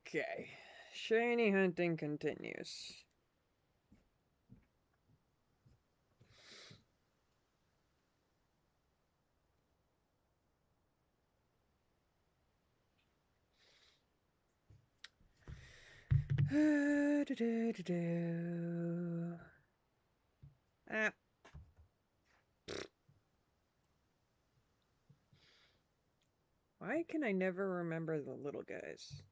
Okay. Shiny hunting continues. Ah. Why can I never remember the little guys?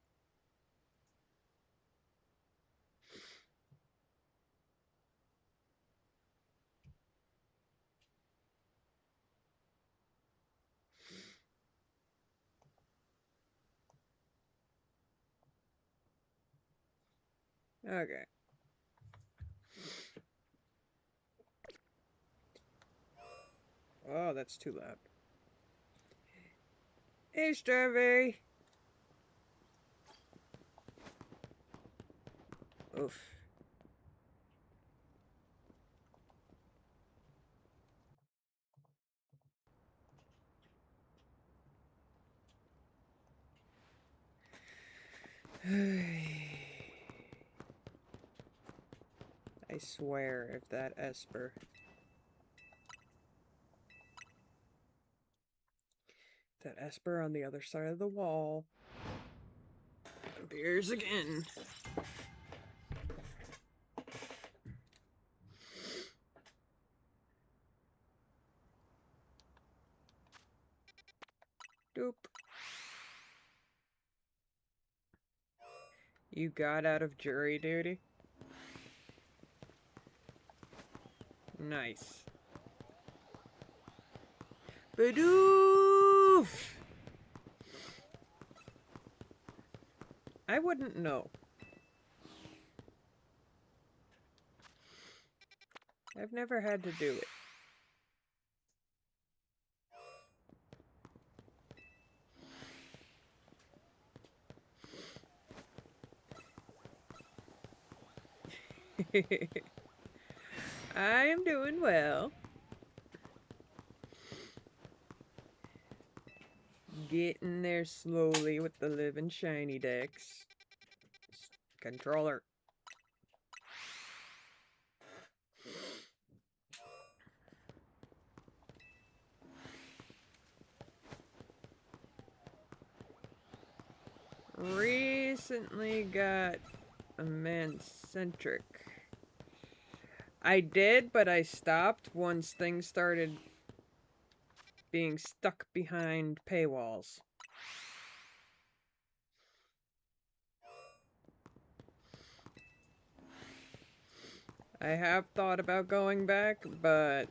Okay. Oh, that's too loud. Hey, Strawberry. Oof. I swear if that Esper on the other side of the wall appears again. Doop. You got out of jury duty? Nice. Badoof! I wouldn't know. I've never had to do it. I am doing well. Getting there slowly with the living shiny decks. Controller. Recently got a Mancentric. I did, but I stopped once things started being stuck behind paywalls. I have thought about going back, but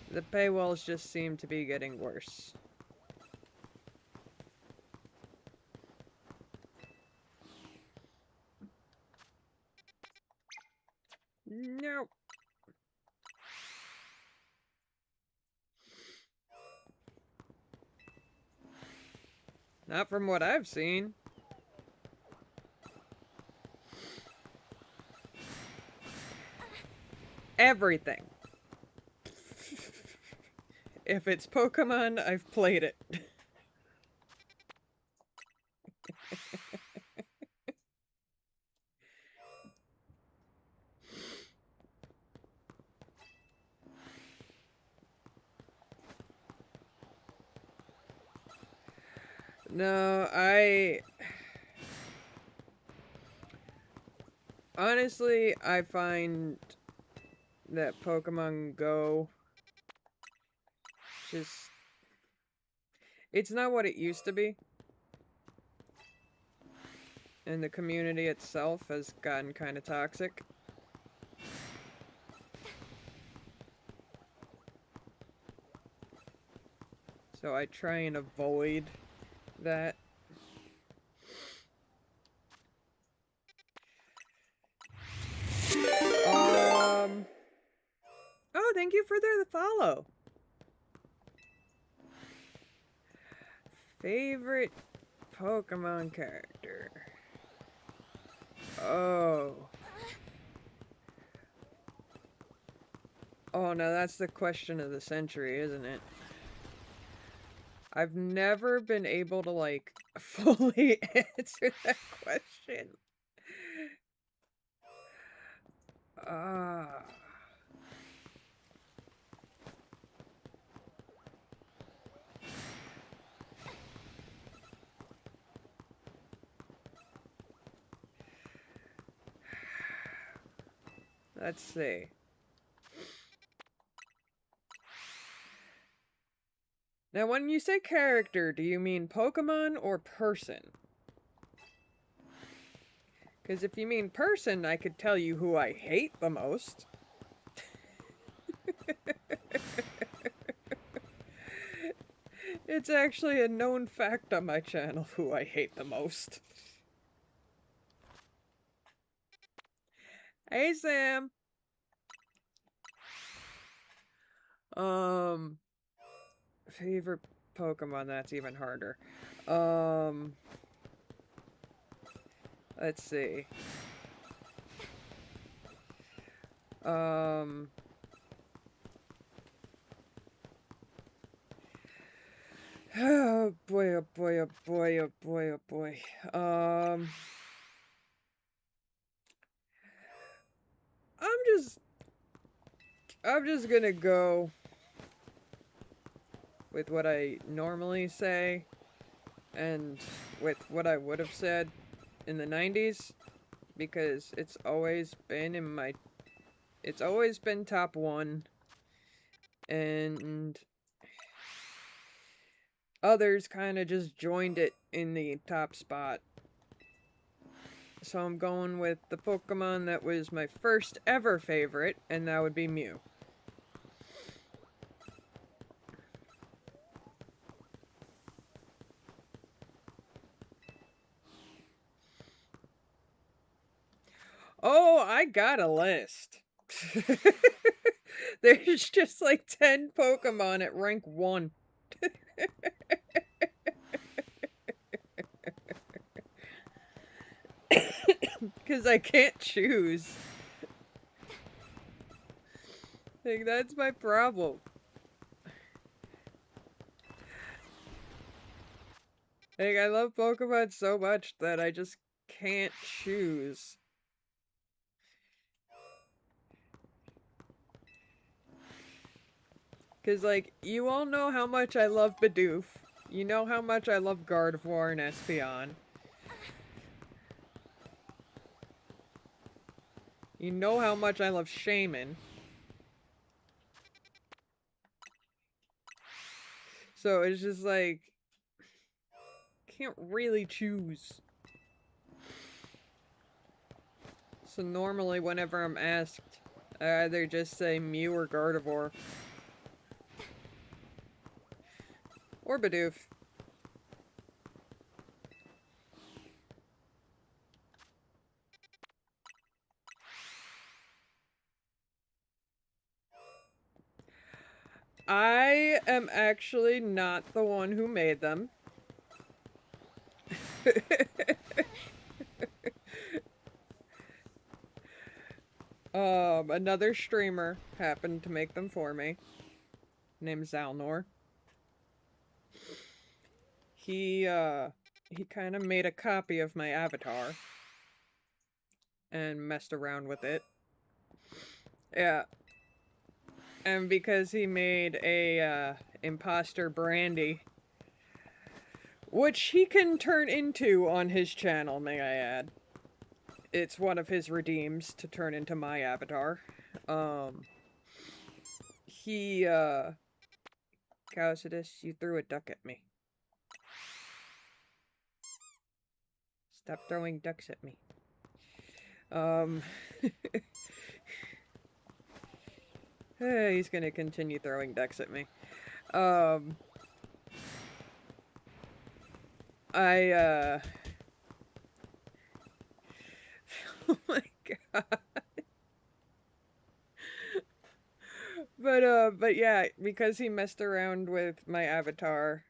the paywalls just seem to be getting worse. Nope. Not from what I've seen. Everything. If it's Pokemon, I've played it. No, honestly, I find that Pokemon Go just... It's not what it used to be. And the community itself has gotten kind of toxic. So I try and avoid that. Oh, thank you for the follow. Favorite Pokemon character? Oh. Oh, no, that's the question of the century, isn't it? I've never been able to, like, fully answer that question. Ah. Let's see. Now, when you say character, do you mean Pokemon or person? Because if you mean person, I could tell you who I hate the most. It's actually a known fact on my channel who I hate the most. Hey, Sam! Favorite Pokemon, that's even harder. Let's see. Oh boy, oh boy, oh boy, oh boy, oh boy. I'm just gonna go with what I normally say and with what I would have said in the 90s because it's always been top 1 and others kind of just joined it in the top spot. So I'm going with the Pokemon that was my first ever favorite, and that would be Mew. Oh, I got a list. There's just like 10 Pokemon at rank 1. Because I can't choose. Like, that's my problem. Like, I love Pokemon so much that I just can't choose. Because, like, you all know how much I love Bidoof. You know how much I love Gardevoir and Espeon. You know how much I love Shaman. So it's just like, can't really choose. So normally whenever I'm asked, I either just say Mew or Gardevoir. Or Bidoof. I am actually not the one who made them. Another streamer happened to make them for me. Named Zalnor. He kind of made a copy of my avatar. And messed around with it. Yeah. And because he made a, imposter Brandy, which he can turn into on his channel, may I add. It's one of his redeems to turn into my avatar. Causidus, you threw a duck at me. Stop throwing ducks at me. He's gonna continue throwing ducks at me. Oh my god. But yeah, because he messed around with my avatar,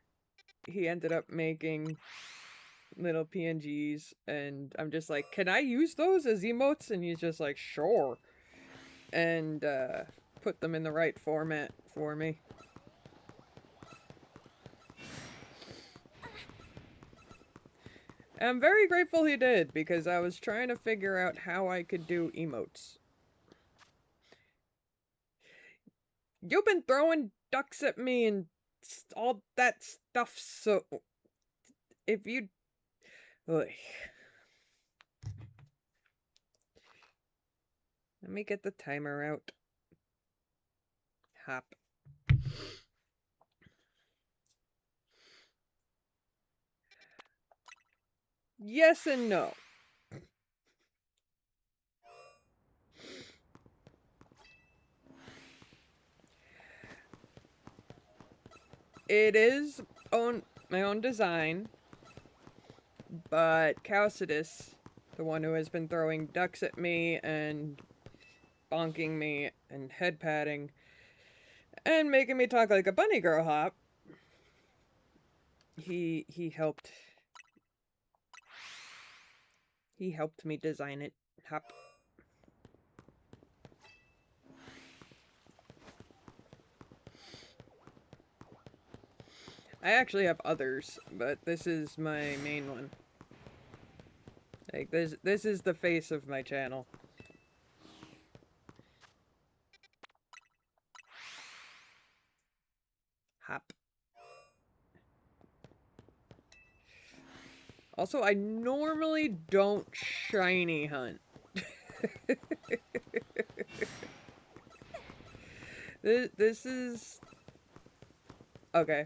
he ended up making little PNGs, and I'm just like, can I use those as emotes? And he's just like, sure. And, put them in the right format for me. I'm very grateful he did, because I was trying to figure out how I could do emotes. You've been throwing ducks at me and all that stuff, so... If you... Ugh. Let me get the timer out. Hop. Yes and no. It is my own design, but Calcidus, the one who has been throwing ducks at me and bonking me and head patting and making me talk like a bunny girl hop, he helped me design it. Hop. I actually have others, but this is my main one. Like, this is the face of my channel. Hop. Also, I normally don't shiny hunt. This is... Okay.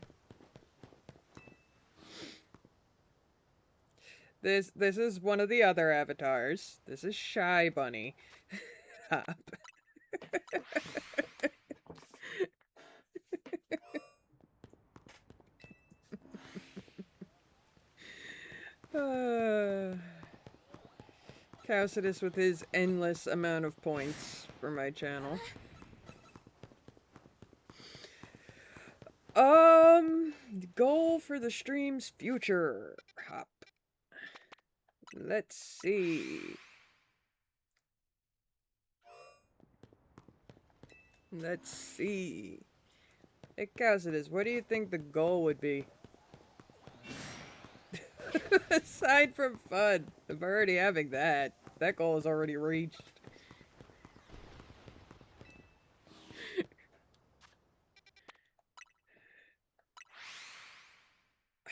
This is one of the other avatars. This is Shy Bunny. Hop. Calcidus with his endless amount of points for my channel. Goal for the stream's future. Hop. Let's see. Let's see. Hey, Calcidus, what do you think the goal would be? Aside from fun, I'm already having that. That goal is already reached.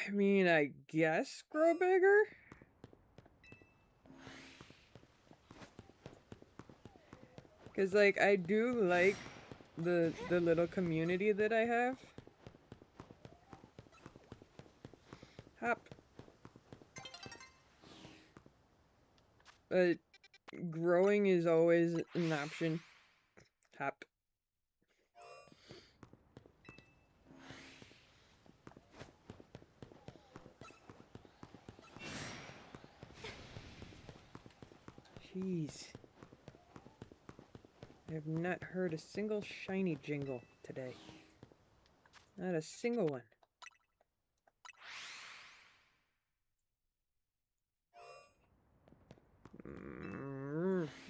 I mean, I guess grow bigger? Because, like, I do like the little community that I have. Hop. But growing is always an option. Hop. Jeez. I have not heard a single shiny jingle today. Not a single one.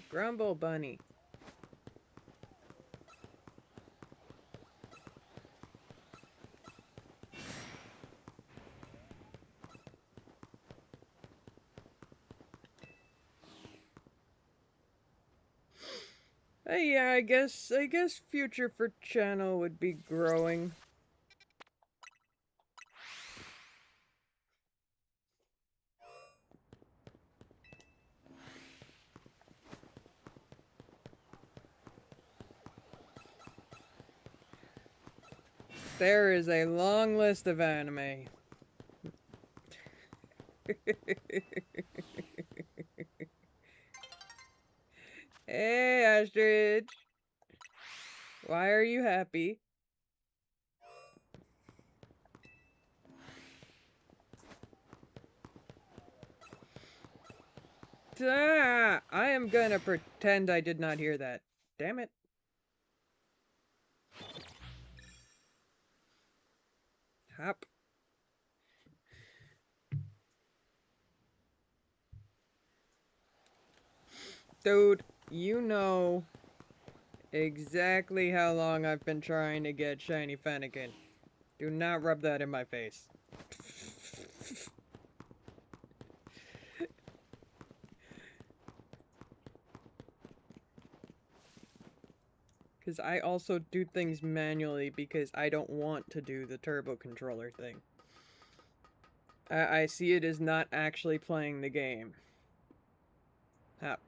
Grumble Bunny. Yeah, I guess future for channel would be growing. There is a long list of anime. Hey, Astrid. Why are you happy? Ah, I am gonna pretend I did not hear that. Damn it. Hop. Dude, you know exactly how long I've been trying to get Shiny Fennekin. Do not rub that in my face. Because I also do things manually because I don't want to do the turbo controller thing. I see it as not actually playing the game. Hop.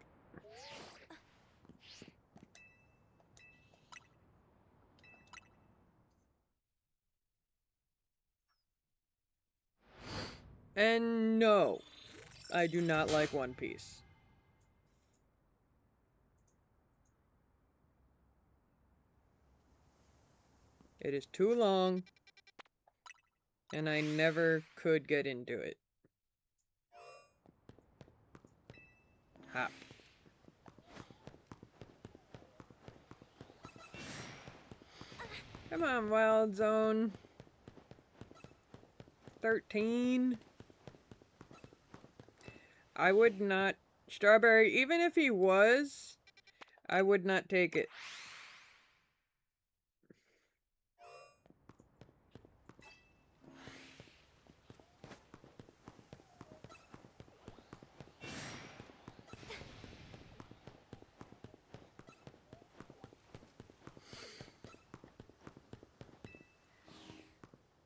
And no, I do not like One Piece. It is too long, and I never could get into it. Hop. Come on, Wild Zone. 13. I would not... Strawberry, even if he was, I would not take it.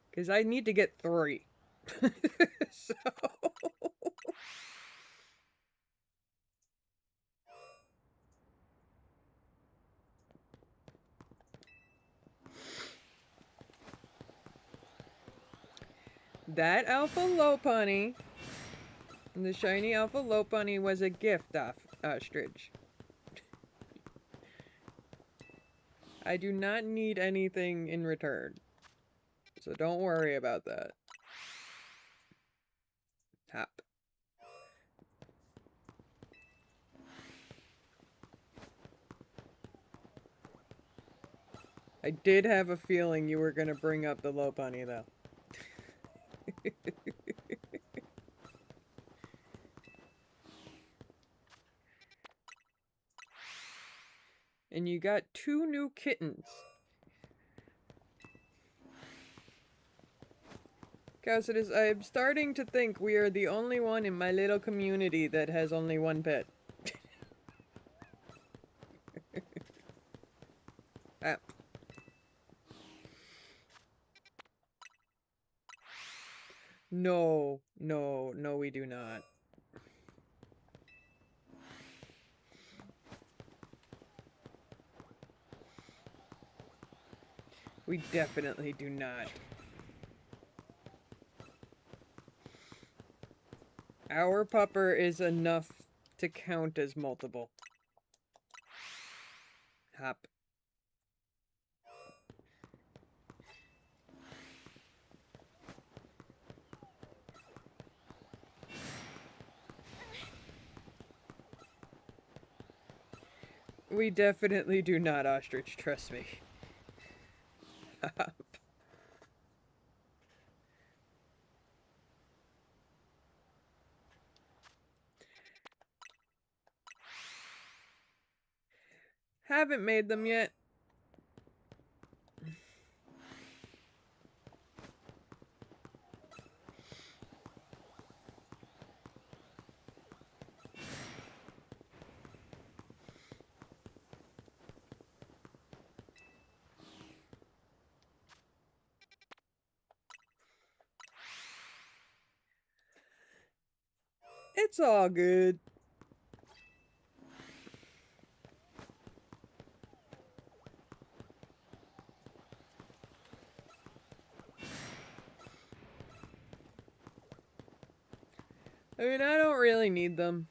Because I need to get 3. So... That Alpha Lopunny, the shiny Alpha Lopunny, was a gift off Ostrich. I do not need anything in return. So don't worry about that. Hop. I did have a feeling you were going to bring up the Lopunny, though. And you got 2 new kittens. Cassidy, I'm starting to think we are the only one in my little community that has only 1 pet. Ah. No, no, no, we do not. We definitely do not. Our pupper is enough to count as multiple. Hop. We definitely do not, Ostrich, trust me. Hop. Haven't made them yet. It's all good. I mean, I don't really need them.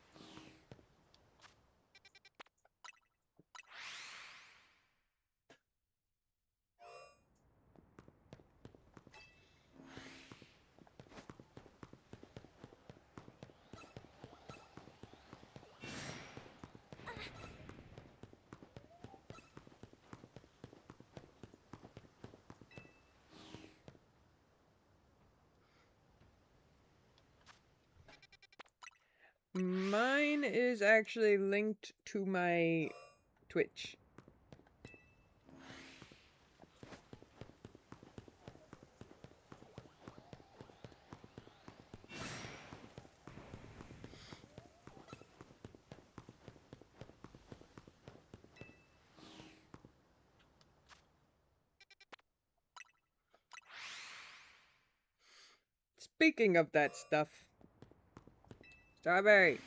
Mine is actually linked to my Twitch. speaking of that stuff. Strawberry.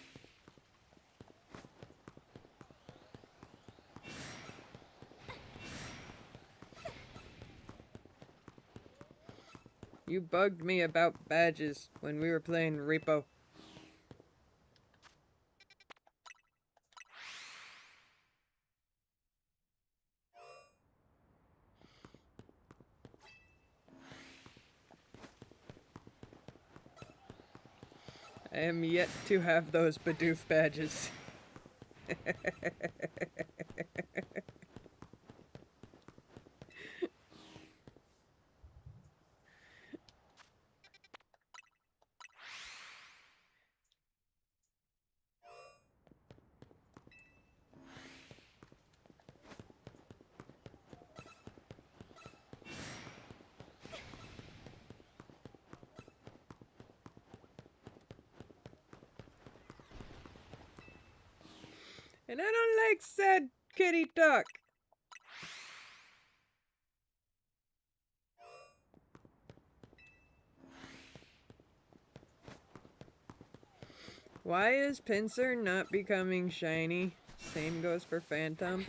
You bugged me about badges when we were playing Repo. I am yet to have those Bidoof badges. And I don't like sad kitty talk. Why is Pinsir not becoming shiny? Same goes for Phantom.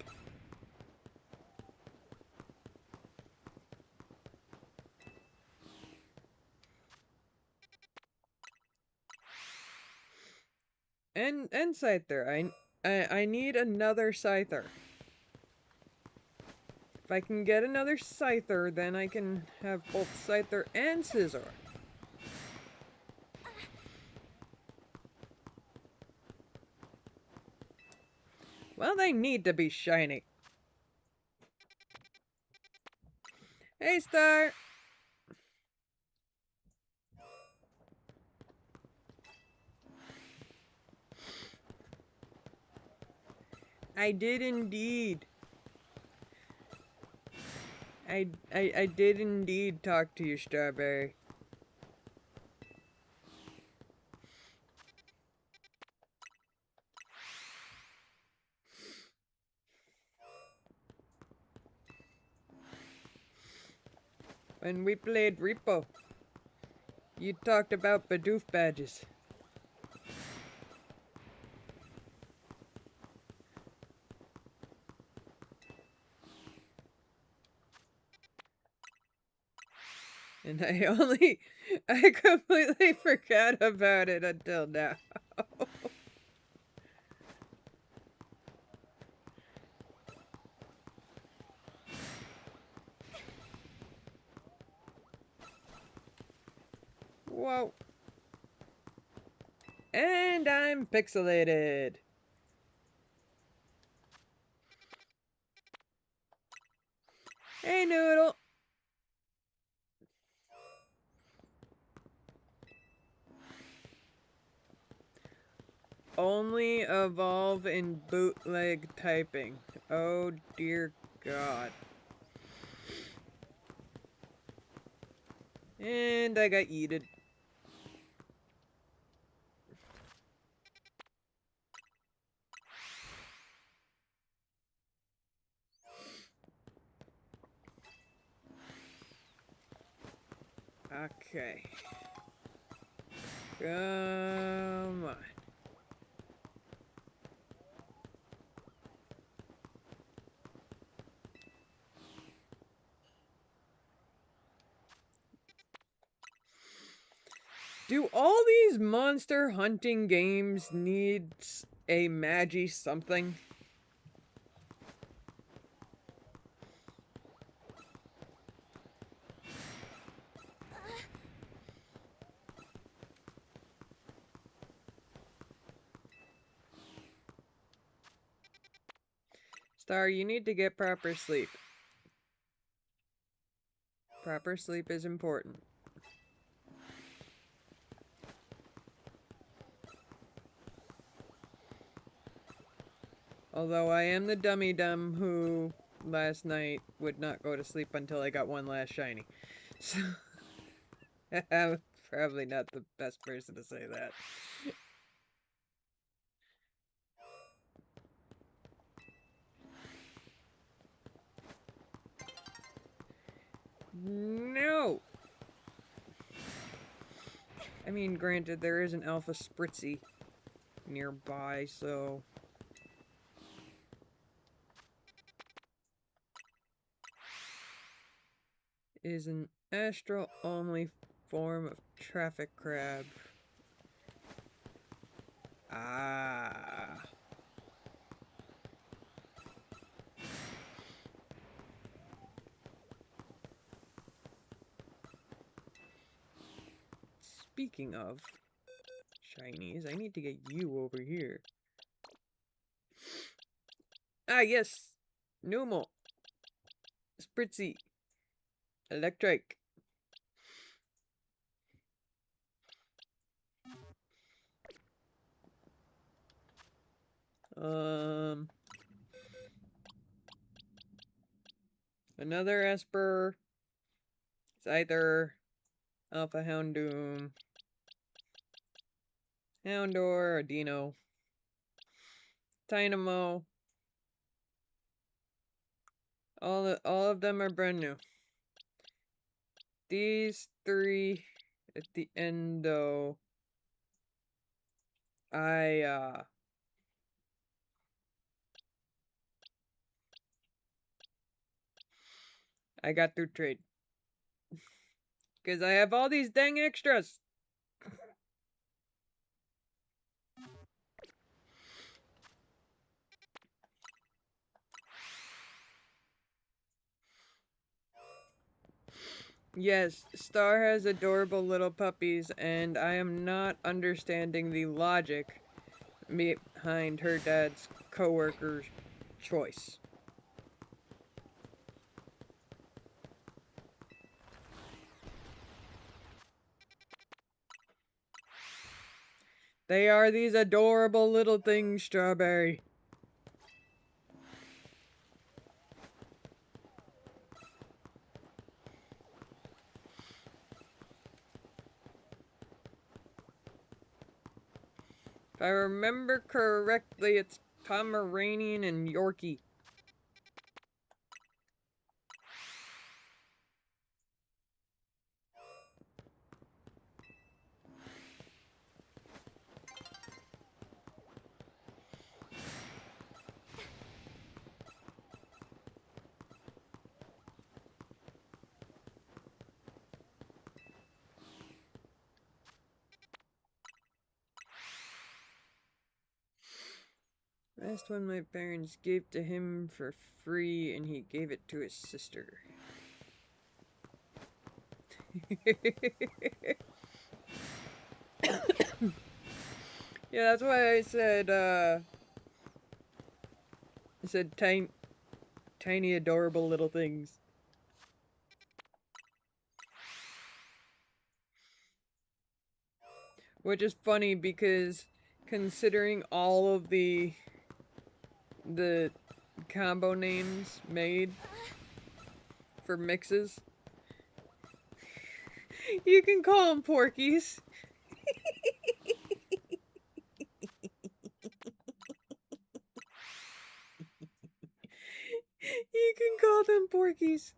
And Scyther. I need another Scyther. If I can get another Scyther, then I can have both Scyther and Scizor. Well, they need to be shiny. Hey, Star! I did indeed. I did indeed talk to you, Strawberry. When we played Repo, you talked about Bidoof badges. And I completely forgot about it until now. Whoa. And I'm pixelated. Hey, Noodle. Only evolve in bootleg typing. Oh dear God. And I got yeeted. Okay. Come on. Do all these monster hunting games need a Magi something? Star, you need to get proper sleep. Proper sleep is important. Although I am the dummy dumb who last night would not go to sleep until I got one last shiny. So I'm probably not the best person to say that. No! mean, granted, there is an Alpha Spritzy nearby, so... Is an astral-only form of traffic crab. Ah. Speaking of shinies, I need to get you over here. Ah, yes! Numo! Spritzy! Electric! Another Esper. It's either Alpha Houndoom, Houndour, or Dino. Dynamo. All of them are brand new. These three at the end, though, I got through trade. Because I have all these dang extras. Yes, Star has adorable little puppies, and I am not understanding the logic behind her dad's coworker's choice. They are these adorable little things, Strawberry. If I remember correctly, it's Pomeranian and Yorkie. Last one my parents gave to him for free, and he gave it to his sister. Yeah, that's why I said tiny adorable little things. Which is funny because considering all of the combo names made for mixes, you can call them Porkies. You can call them Porkies.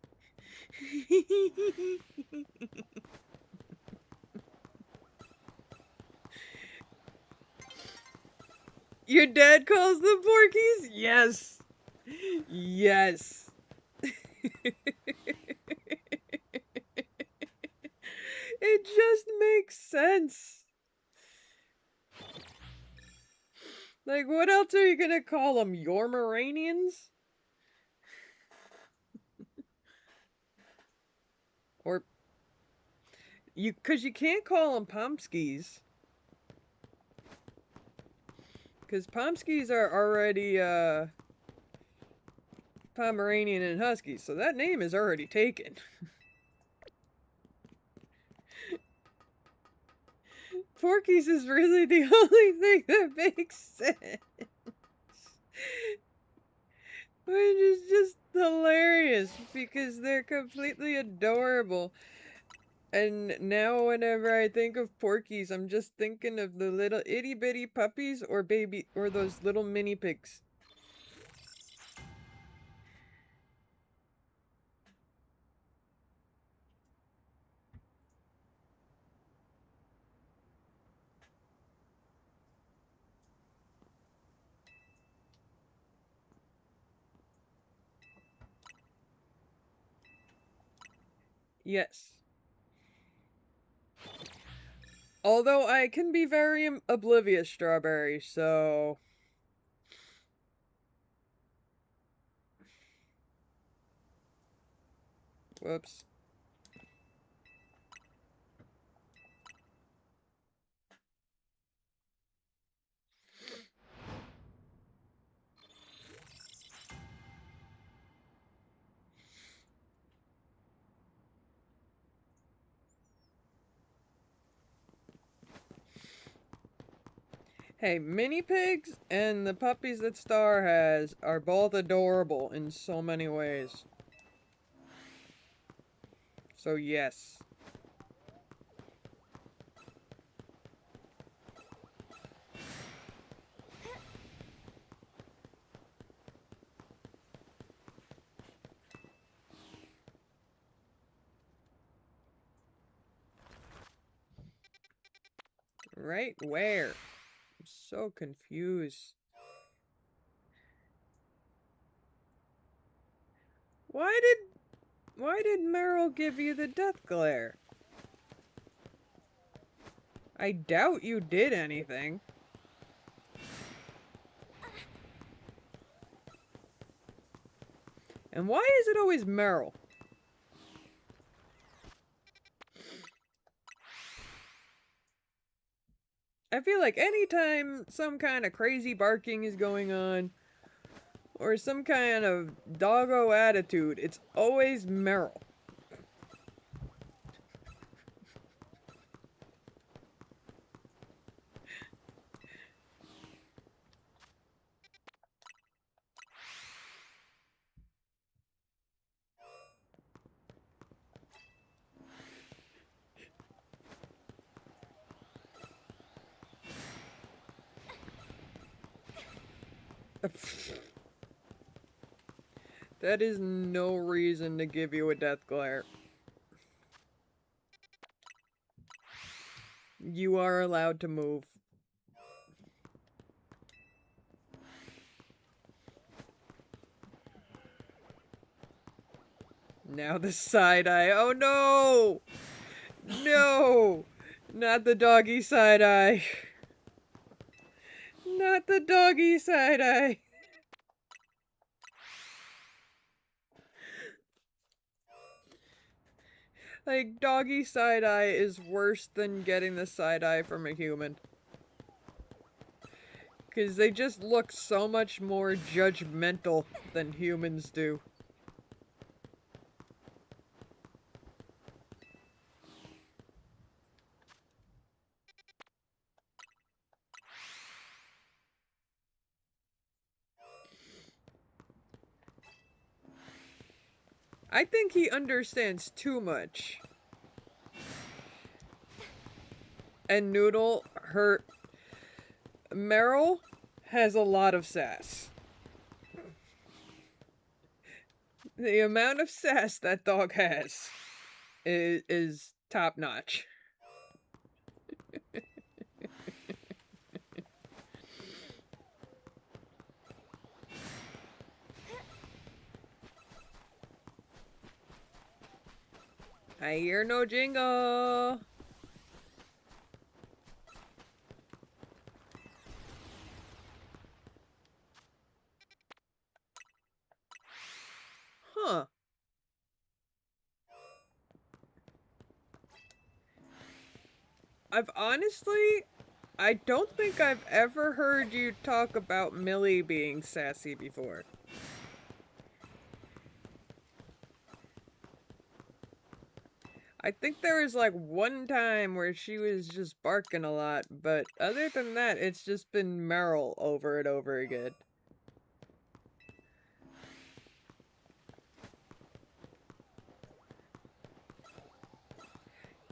Your dad calls them Porkies? Yes. Yes. It just makes sense. Like, what else are you gonna call them? Yormeranians? Or... Cause you can't call them Pomskis. Cause Pomskis are already, Pomeranian and Husky, so that name is already taken. Porkies is really the only thing that makes sense. Which is just hilarious because they're completely adorable. And now whenever I think of Porkies, I'm just thinking of the little itty bitty puppies or those little mini pigs. Yes. Although I can be very oblivious, Strawberry, so... Whoops. Hey, mini pigs and the puppies that Star has are both adorable in so many ways. So yes. Right where? I'm so confused. Why did Meryl give you the death glare? I doubt you did anything. And why is it always Meryl? I feel like anytime some kind of crazy barking is going on, or some kind of doggo attitude, it's always Meryl. That is no reason to give you a death glare. You are allowed to move. Now the side eye. Oh no! No! Not the doggy side eye. Not the doggy side eye. Like, doggy side eye is worse than getting the side eye from a human. Because they just look so much more judgmental than humans do. I think he understands too much. And Noodle, Meryl has a lot of sass. The amount of sass that dog has is top notch. I hear no jingle. Huh. I don't think I've ever heard you talk about Millie being sassy before. I think there was like one time where she was just barking a lot, but other than that, it's just been Meryl over and over again.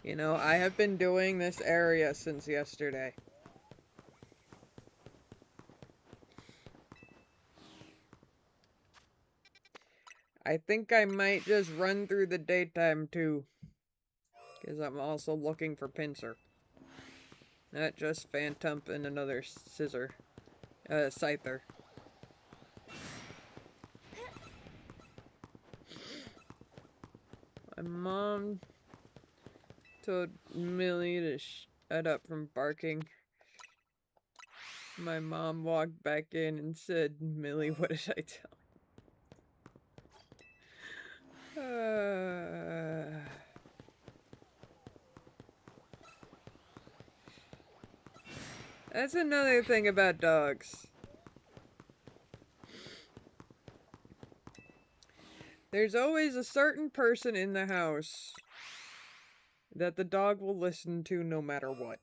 You know, I have been doing this area since yesterday. I think I might just run through the daytime too. Because I'm also looking for Pinsir. Not just Phantom and another scissor. Scyther. My mom told Millie to shut up from barking. My mom walked back in and said, Millie, what did I tell? That's another thing about dogs. There's always a certain person in the house that the dog will listen to no matter what.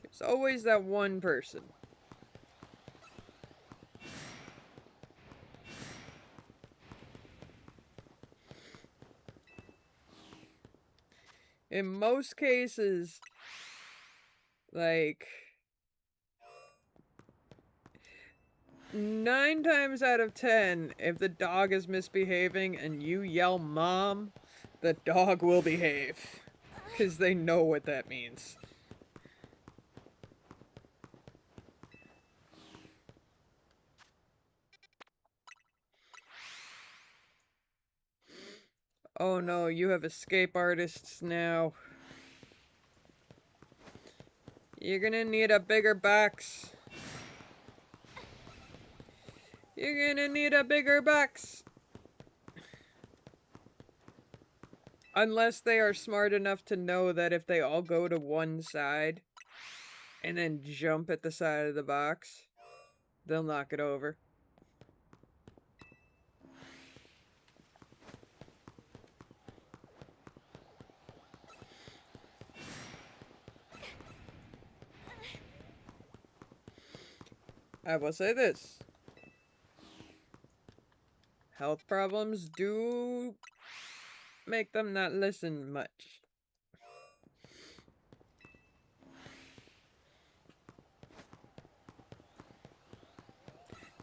There's always that one person. In most cases, like 9 times out of 10, if the dog is misbehaving and you yell mom, the dog will behave. Because they know what that means. Oh no, you have escape artists now. You're gonna need a bigger box. You're gonna need a bigger box. Unless they are smart enough to know that if they all go to one side and then jump at the side of the box, they'll knock it over. I will say this. Health problems do make them not listen much.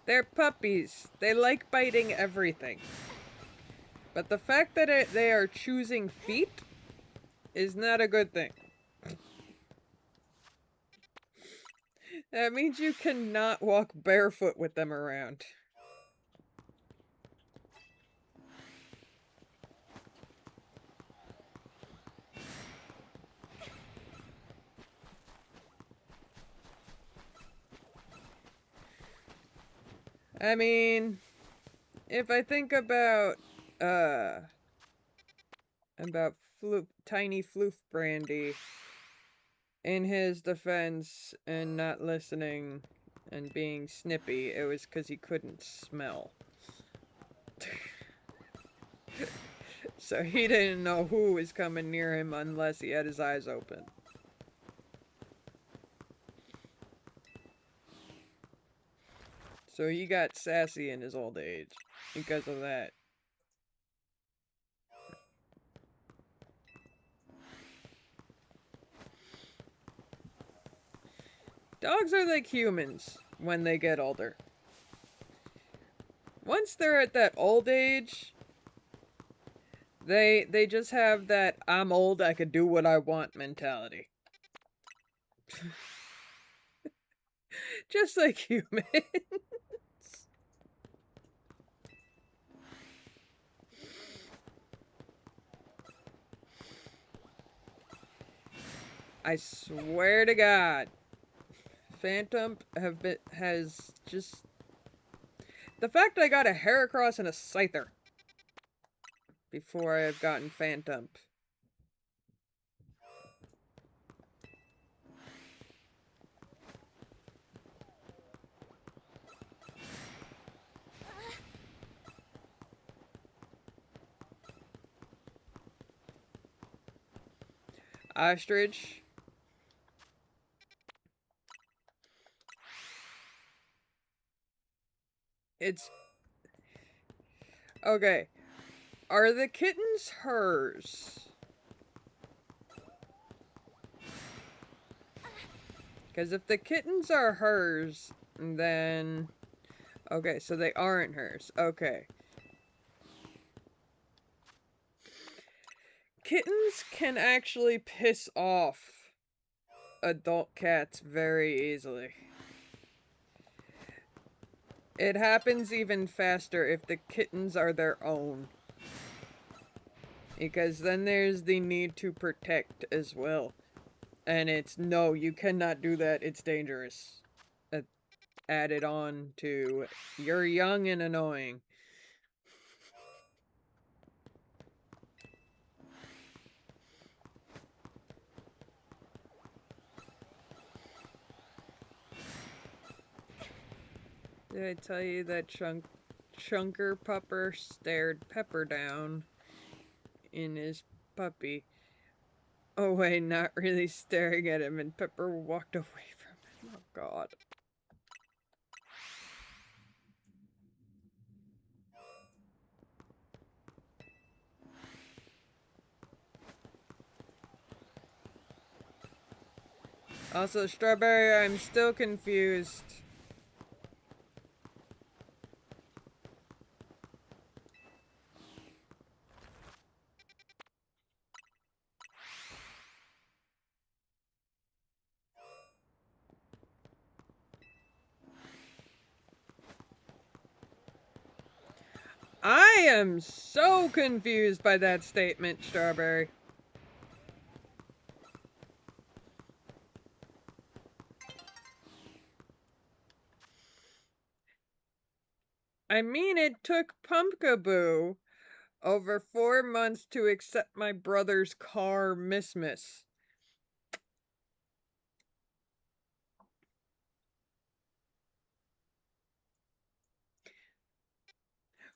They're puppies. They like biting everything. But the fact that they are choosing feet is not a good thing. That means you cannot walk barefoot with them around. I mean, if I think about Tiny Floof Brandy, in his defense and not listening and being snippy, it was because he couldn't smell. So he didn't know who was coming near him unless he had his eyes open. So he got sassy in his old age because of that. Dogs are like humans when they get older. Once they're at that old age, they just have that I'm old, I could do what I want mentality. Just like humans. I swear to God, Phantom has just... The fact I got a Heracross and a Scyther before I've gotten Phantom. Ostrich. It's... Okay. Are the kittens hers? Because if the kittens are hers, then... Okay, so they aren't hers. Okay. Kittens can actually piss off adult cats very easily. It happens even faster if the kittens are their own. Because then there's the need to protect as well. And it's, no, you cannot do that, it's dangerous. Added on to, you're young and annoying. Did I tell you that Chunker Pupper stared Pepper down in his puppy? Oh wait, not really staring at him, and Pepper walked away from him. Oh god. Also, Strawberry, I'm still confused. I am so confused by that statement, Strawberry. I mean, it took Pumpkaboo over 4 months to accept my brother's car Miss.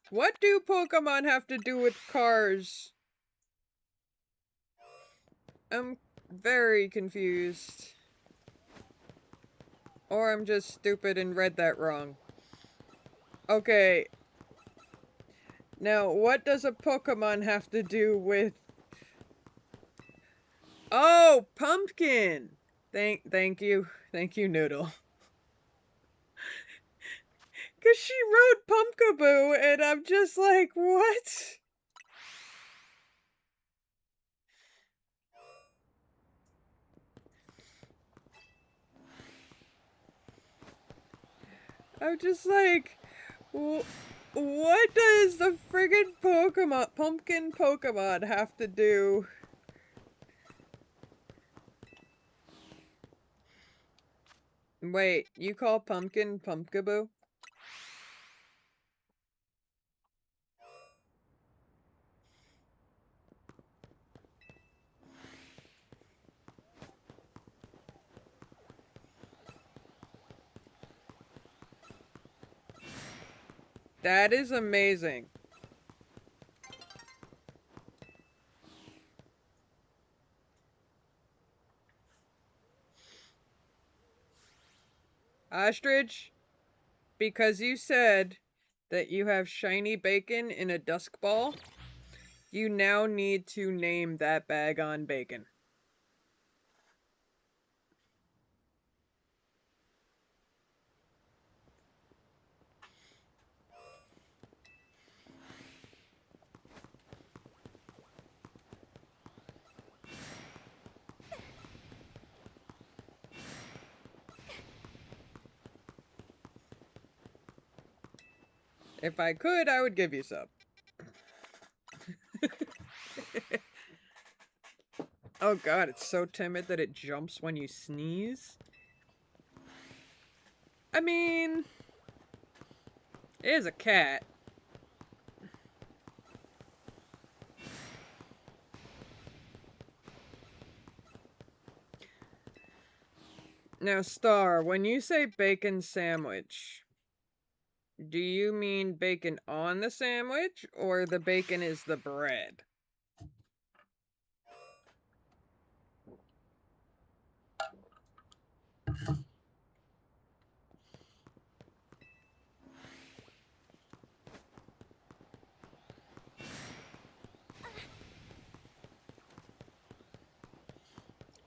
What do Pokemon have to do with cars? I'm very confused. Or I'm just stupid and read that wrong. Okay. Now, what does a Pokemon have to do with... Oh, Pumpkin! Thank you. Thank you, Noodle. Because she wrote Pumpkaboo, and I'm just like, what? I'm just like, what does the friggin' pumpkin Pokemon have to do? Wait, you call Pumpkin Pumpkaboo? That is amazing. Ostrich, because you said that you have shiny bacon in a dusk ball, you now need to name that bag on bacon. If I could, I would give you some. Oh god, it's so timid that it jumps when you sneeze. I mean, it is a cat. Now, Star, when you say bacon sandwich, do you mean bacon on the sandwich, or the bacon is the bread?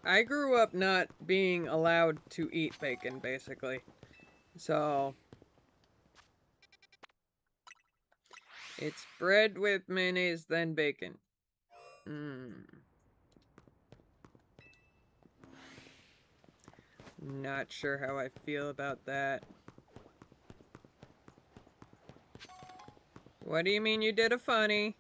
I grew up not being allowed to eat bacon, basically. So, it's bread with mayonnaise, then bacon. Not sure how I feel about that. What do you mean you did a funny?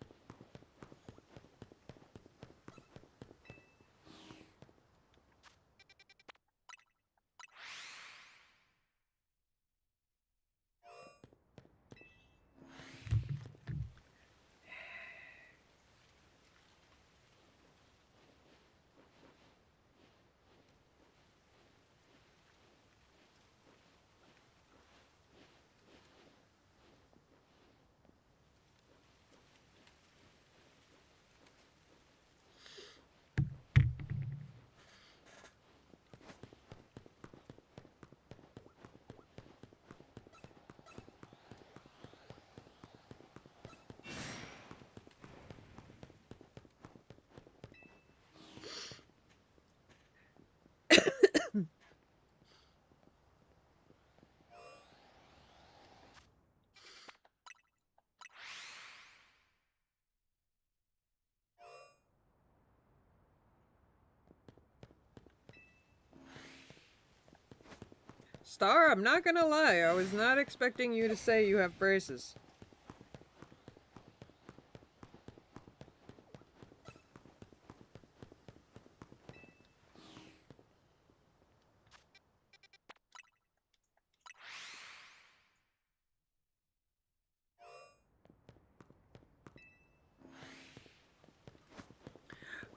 Star, I'm not gonna lie, I was not expecting you to say you have braces.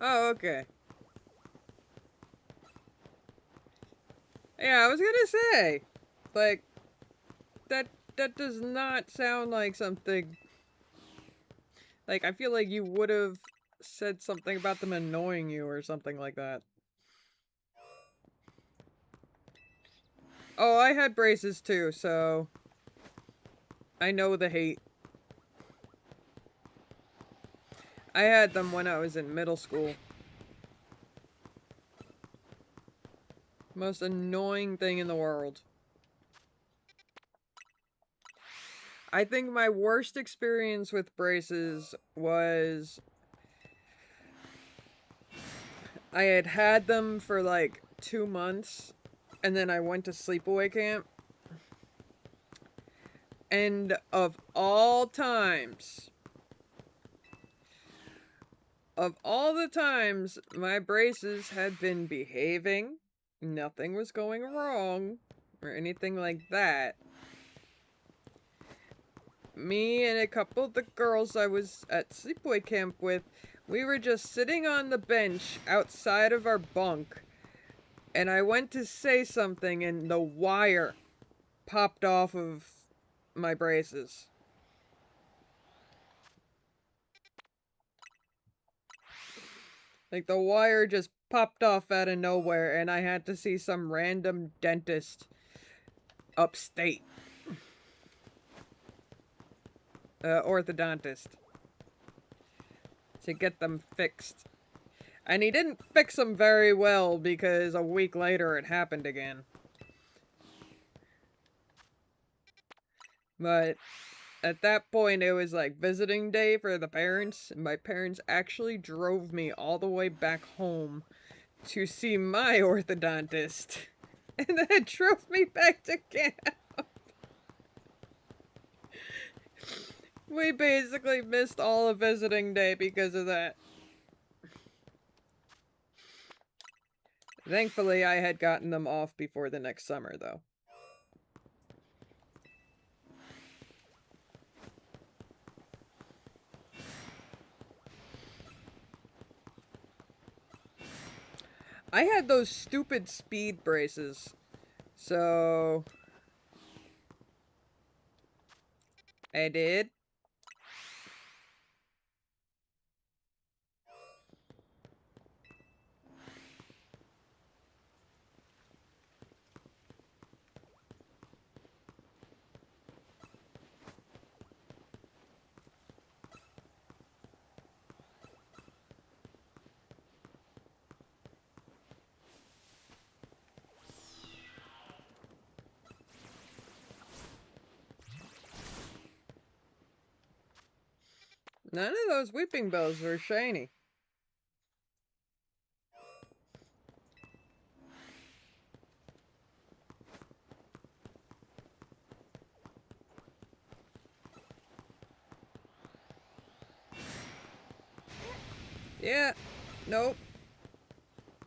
Oh, okay. Yeah, I was gonna say, like, that that does not sound like something. Like, I feel like you would have said something about them annoying you or something like that. Oh, I had braces too, so I know the hate. I had them when I was in middle school. Most annoying thing in the world. I think my worst experience with braces was I had had them for like 2 months, and then I went to sleepaway camp. And of all the times my braces had been behaving, nothing was going wrong, or anything like that. Me and a couple of the girls I was at sleepaway camp with, we were just sitting on the bench outside of our bunk, and I went to say something, and the wire popped off of my braces. Like, the wire just popped off out of nowhere, and I had to see some random dentist upstate. Orthodontist. To get them fixed. And he didn't fix them very well because a week later it happened again. But at that point it was like visiting day for the parents, and my parents actually drove me all the way back home to see my orthodontist. And then drove me back to camp. We basically missed all of visiting day because of that. Thankfully, I had gotten them off before the next summer, though. I had those stupid speed braces. So... I did. None of those weeping bells were shiny. Yeah. Nope.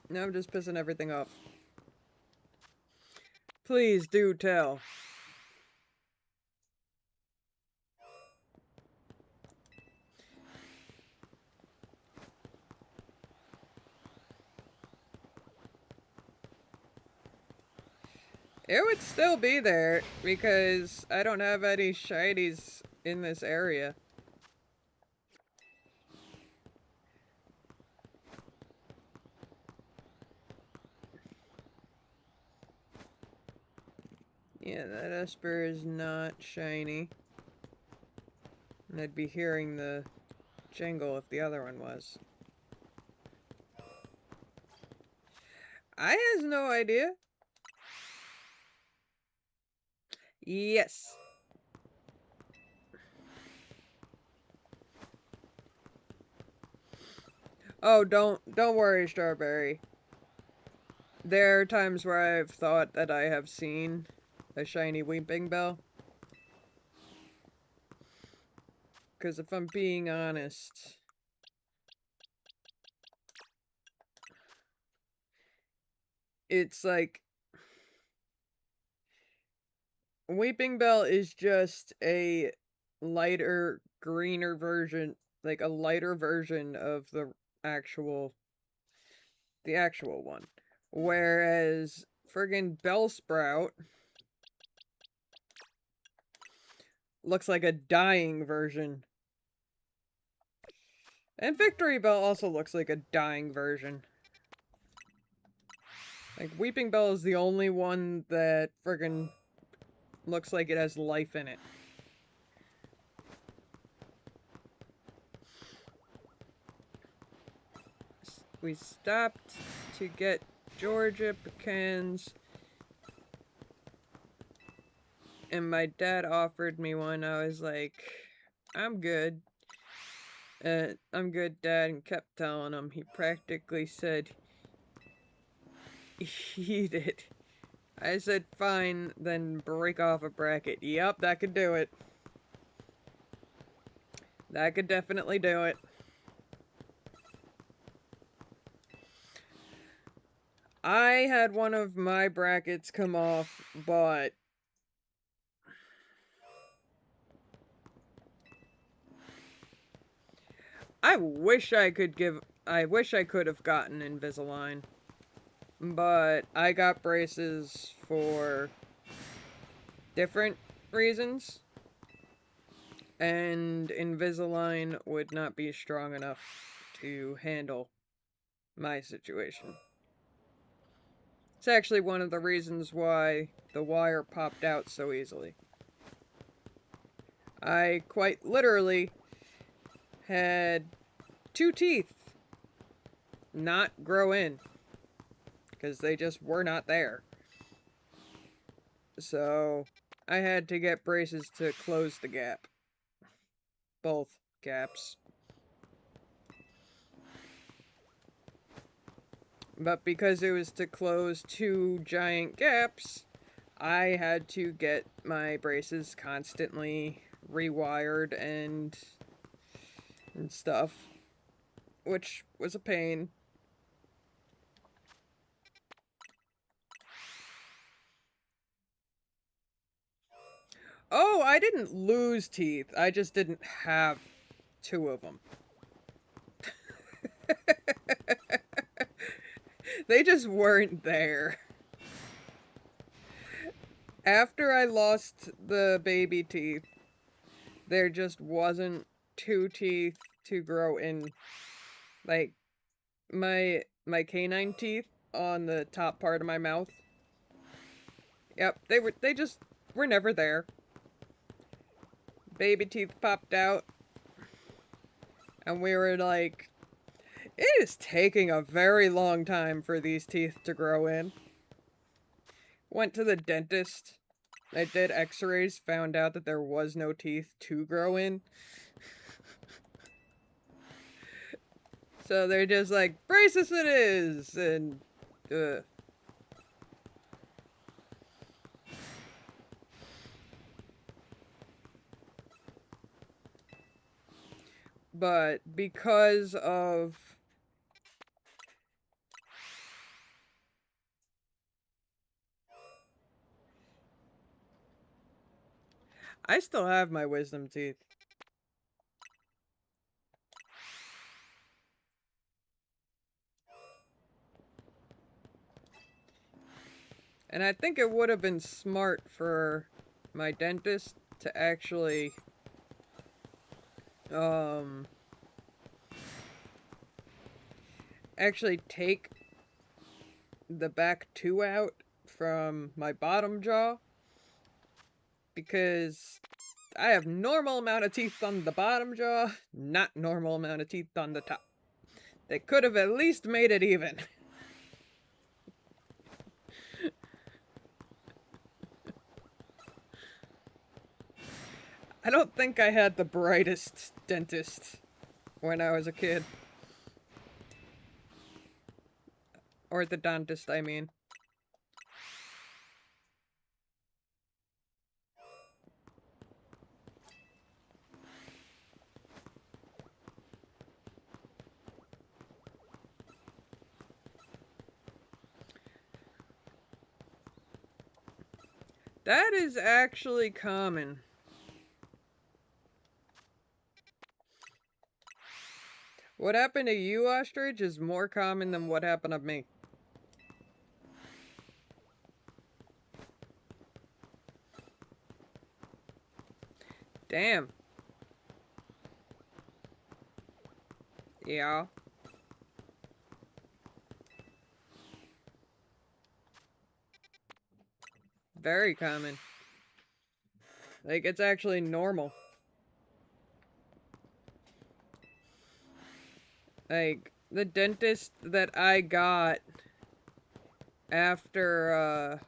Now I'm just pissing everything off. Please do tell. It would still be there because I don't have any shinies in this area. Yeah, that Esper is not shiny. And I'd be hearing the jingle if the other one was. I has no idea. Yes. Oh, don't worry, Strawberry. There are times where I've thought that I have seen a shiny Weepinbell. Because if I'm being honest, it's like Weepinbell is just a lighter, greener version, like a lighter version of the actual one. Whereas friggin' Bellsprout looks like a dying version. And Victorybell also looks like a dying version. Like, Weepinbell is the only one that friggin' looks like it has life in it. We stopped to get Georgia pecans. And my dad offered me one. I was like, I'm good. I'm good, Dad, and kept telling him. He practically said, eat it. I said, fine, then break off a bracket. Yup, that could do it. That could definitely do it. I had one of my brackets come off, but I wish I could have gotten Invisalign. But I got braces for different reasons. And Invisalign would not be strong enough to handle my situation. It's actually one of the reasons why the wire popped out so easily. I quite literally had 2 teeth not grow in because they just were not there. So I had to get braces to close the gap. Both gaps. But because it was to close 2 giant gaps, I had to get my braces constantly rewired and stuff, which was a pain. Oh, I didn't lose teeth. I just didn't have 2 of them. They just weren't there. After I lost the baby teeth, there just wasn't 2 teeth to grow in. Like, my canine teeth on the top part of my mouth. Yep, they just were never there. Baby teeth popped out. And we were like, it is taking a very long time for these teeth to grow in. Went to the dentist. I did x-rays, found out that there was no teeth to grow in. So they're just like, braces it is! And, But because of I still have my wisdom teeth. And I think it would have been smart for my dentist to actually, actually take the back 2 out from my bottom jaw, because I have normal amount of teeth on the bottom jaw, not normal amount of teeth on the top. They could have at least made it even. I don't think I had the brightest dentist when I was a kid. Orthodontist, I mean. That is actually common. What happened to you, Ostrich, is more common than what happened to me. Damn. Yeah. Very common. Like, it's actually normal. Like, the dentist that I got after,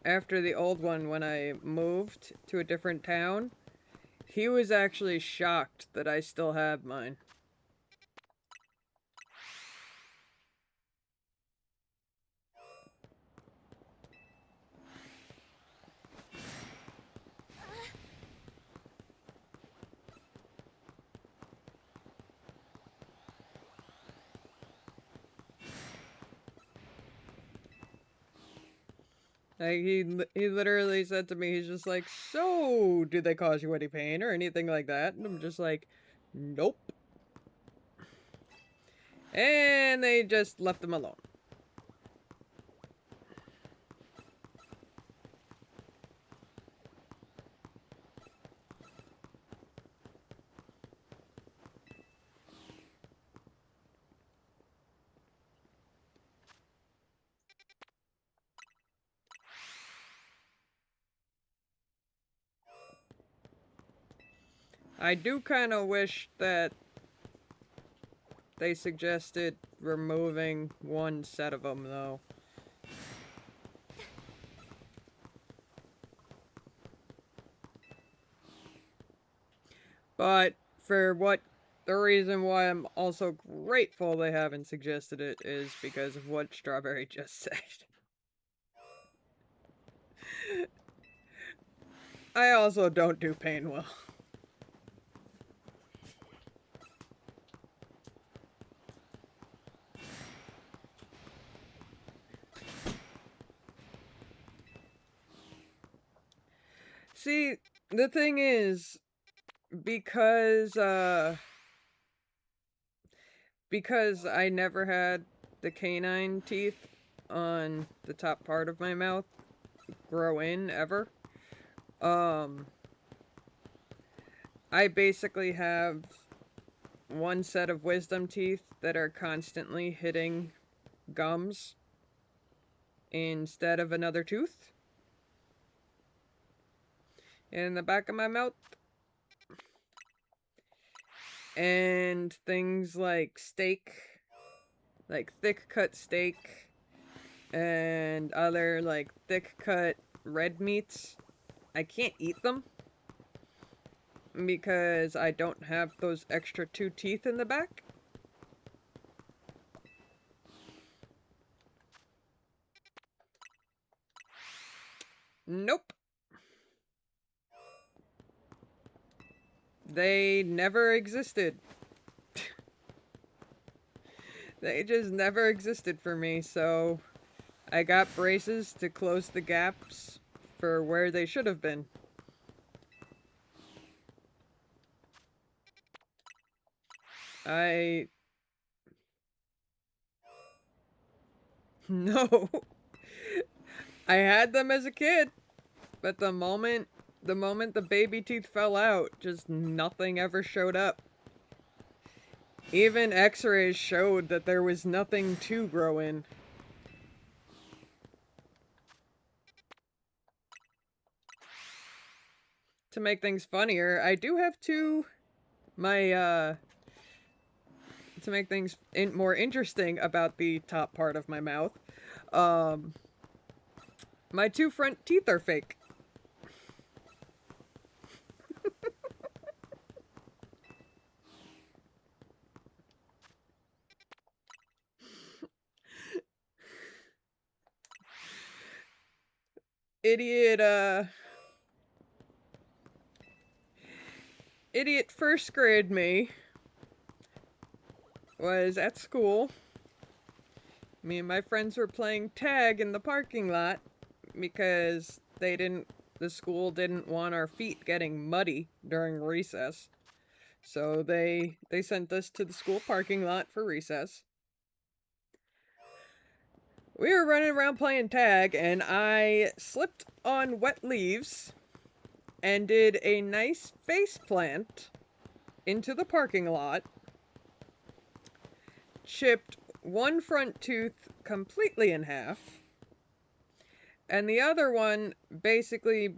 after the old one when I moved to a different town, he was actually shocked that I still had mine. Like, he literally said to me, he's just like, so, did they cause you any pain or anything like that? And I'm just like, nope. And they just left him alone. I do kind of wish that they suggested removing one set of them, though. But for what the reason why I'm also grateful they haven't suggested it is because of what Strawberry just said. I also don't do pain well. See, the thing is, because I never had the canine teeth on the top part of my mouth grow in ever, I basically have one set of wisdom teeth that are constantly hitting gums instead of another tooth in the back of my mouth. And things like steak, like thick cut steak, and other like thick cut red meats, I can't eat them because I don't have those extra 2 teeth in the back. Nope. They never existed. They just never existed for me, so I got braces to close the gaps for where they should have been. No. I had them as a kid, but the moment the baby teeth fell out, just nothing ever showed up. Even x-rays showed that there was nothing to grow in. To make things funnier, I do have to make things more interesting about the top part of my mouth, my 2 front teeth are fake. Idiot first grade me was at school. Me and my friends were playing tag in the parking lot because the school didn't want our feet getting muddy during recess. So they sent us to the school parking lot for recess. We were running around playing tag, and I slipped on wet leaves and did a nice face plant into the parking lot, chipped one front tooth completely in half, and the other one basically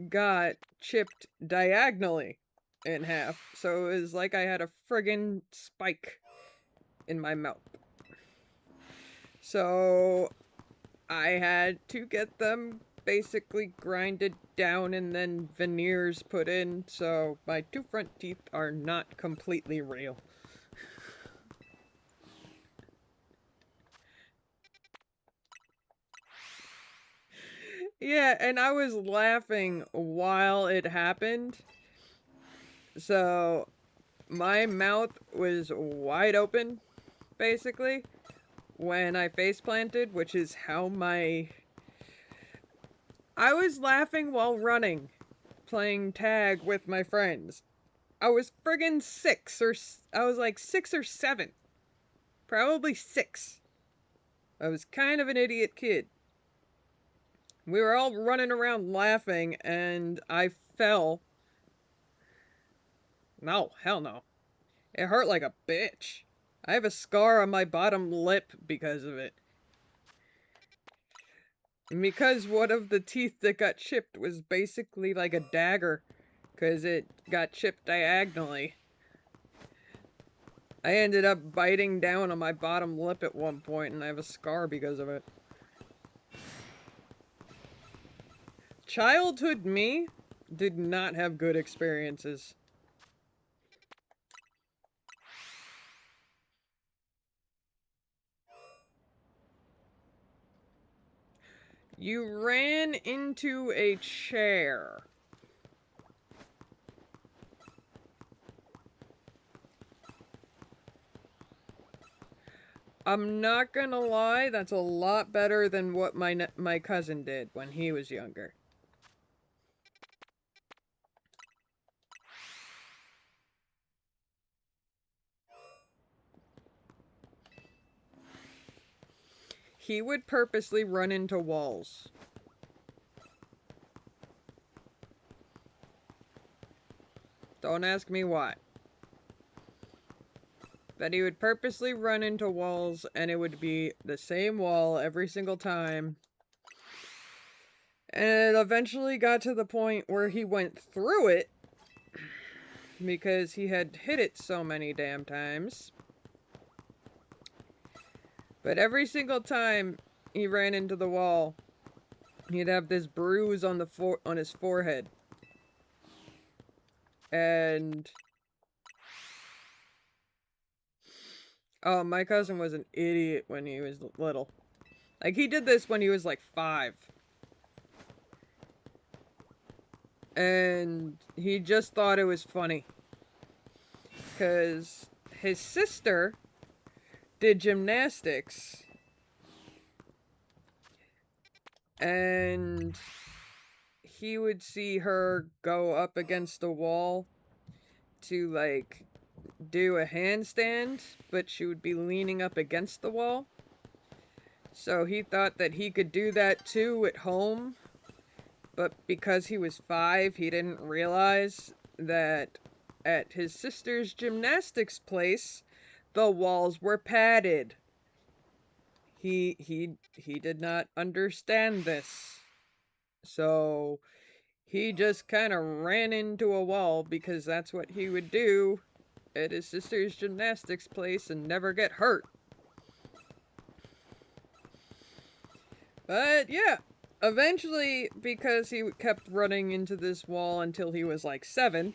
got chipped diagonally in half. So it was like I had a friggin' spike in my mouth. So I had to get them basically grinded down and then veneers put in, so my 2 front teeth are not completely real. Yeah, and I was laughing while it happened. So my mouth was wide open, basically, when I face planted, which is how I was laughing while running, playing tag with my friends. I was friggin' I was like 6 or 7. Probably 6. I was kind of an idiot kid. We were all running around laughing, and I fell. No, hell no. It hurt like a bitch. I have a scar on my bottom lip because of it. And because one of the teeth that got chipped was basically like a dagger, because it got chipped diagonally. I ended up biting down on my bottom lip at one point, and I have a scar because of it. Childhood me did not have good experiences. You ran into a chair. I'm not gonna lie, that's a lot better than what my cousin did when he was younger. He would purposely run into walls. Don't ask me why. But he would purposely run into walls, and it would be the same wall every single time. And it eventually got to the point where he went through it because he had hit it so many damn times. But every single time he ran into the wall, he'd have this bruise on his forehead. And oh, my cousin was an idiot when he was little. Like, he did this when he was like 5. And he just thought it was funny. Because his sister did gymnastics. And he would see her go up against the wall to, like, do a handstand, but she would be leaning up against the wall. So he thought that he could do that too at home, but because he was 5, he didn't realize that at his sister's gymnastics place, the walls were padded. He did not understand this. So he just kind of ran into a wall because that's what he would do at his sister's gymnastics place and never get hurt. But yeah, eventually, because he kept running into this wall until he was like 7,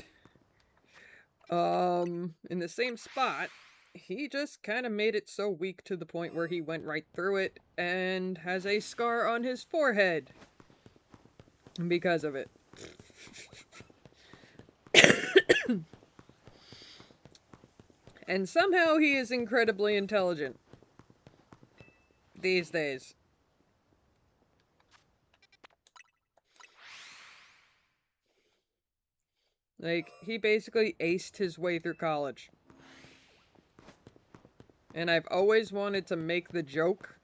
in the same spot, he just kind of made it so weak to the point where he went right through it and has a scar on his forehead because of it. And somehow he is incredibly intelligent these days. Like, he basically aced his way through college. And I've always wanted to make the joke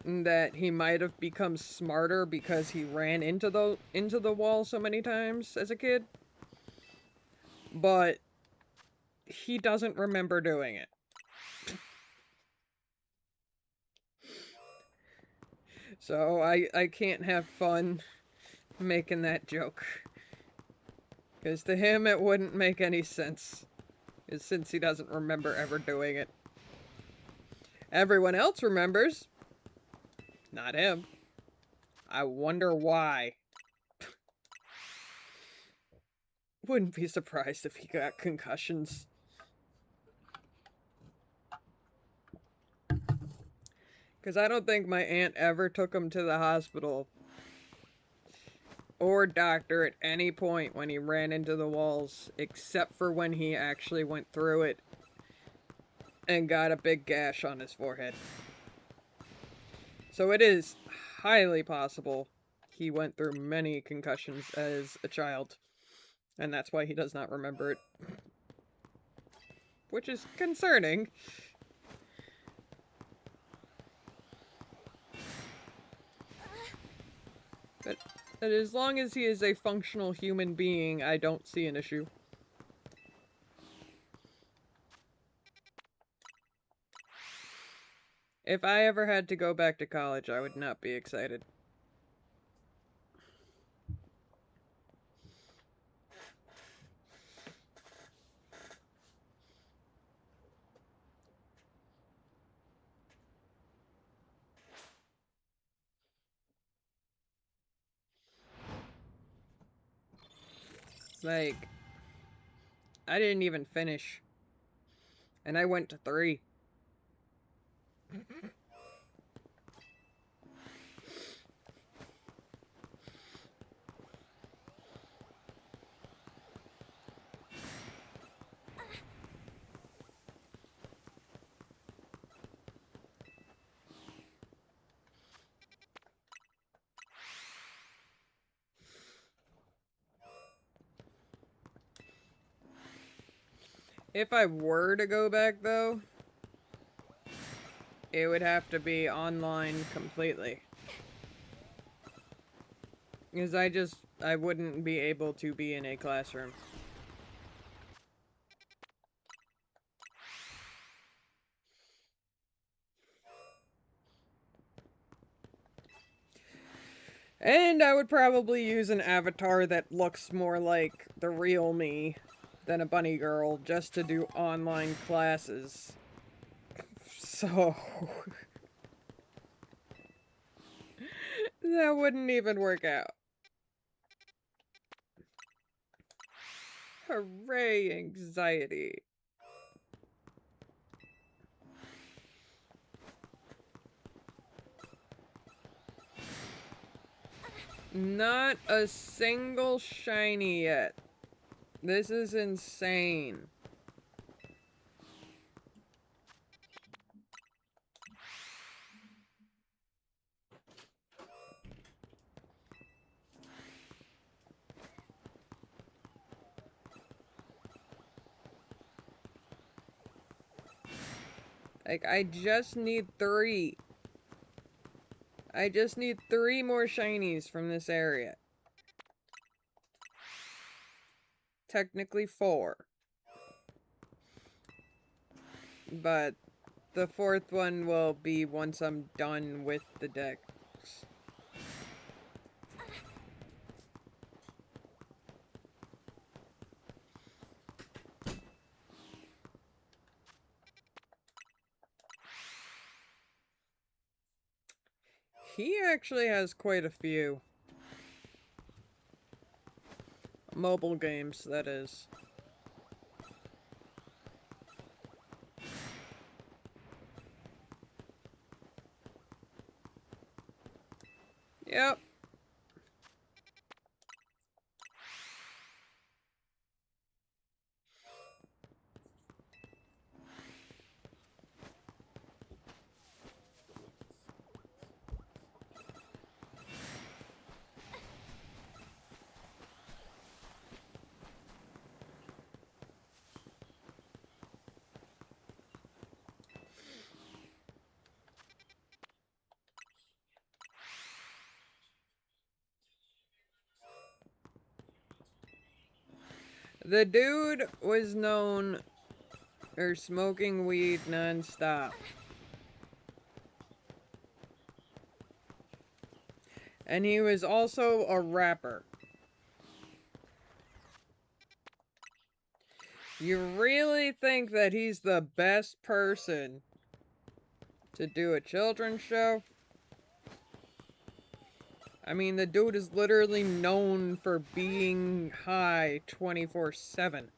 that he might have become smarter because he ran into the wall so many times as a kid. But he doesn't remember doing it. So I can't have fun making that joke. Because to him it wouldn't make any sense. Since he doesn't remember ever doing it. Everyone else remembers. Not him. I wonder why. Wouldn't be surprised if he got concussions. Because I don't think my aunt ever took him to the hospital or doctor at any point when he ran into the walls, except for when he actually went through it and got a big gash on his forehead. So it is highly possible he went through many concussions as a child, and that's why he does not remember it. Which is concerning. But as long as he is a functional human being, I don't see an issue. If I ever had to go back to college, I would not be excited. Like, I didn't even finish. And I went to 3. If I were to go back, though, it would have to be online completely. Because I wouldn't be able to be in a classroom. And I would probably use an avatar that looks more like the real me than a bunny girl just to do online classes. So... that wouldn't even work out. Hooray, anxiety. Not a single shiny yet. This is insane. Like, I just need 3. I just need 3 more shinies from this area. Technically 4. But the 4th one will be once I'm done with the decks. He actually has quite a few. Mobile games, that is. Yep. The dude was known for smoking weed non-stop. And he was also a rapper. You really think that he's the best person to do a children's show? I mean, the dude is literally known for being high 24/7.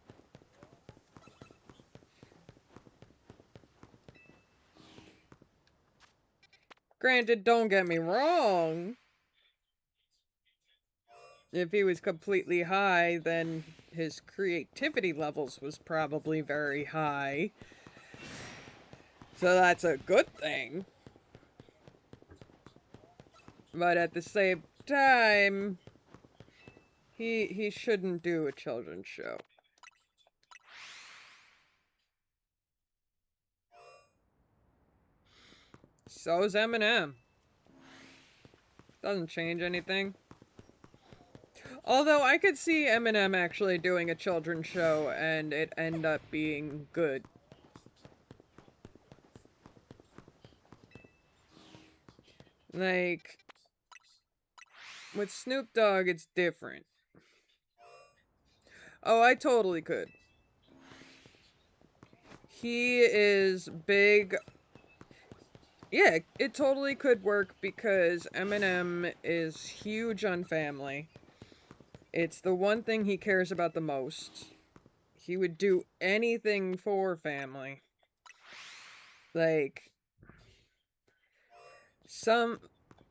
Granted, don't get me wrong. If he was completely high, then his creativity levels was probably very high. So that's a good thing. But at the same time, he shouldn't do a children's show. So's Eminem. Doesn't change anything. Although I could see Eminem actually doing a children's show and it end up being good. Like, with Snoop Dogg, it's different. Oh, I totally could. He is big. Yeah, it totally could work because Eminem is huge on family. It's the one thing he cares about the most. He would do anything for family. Like,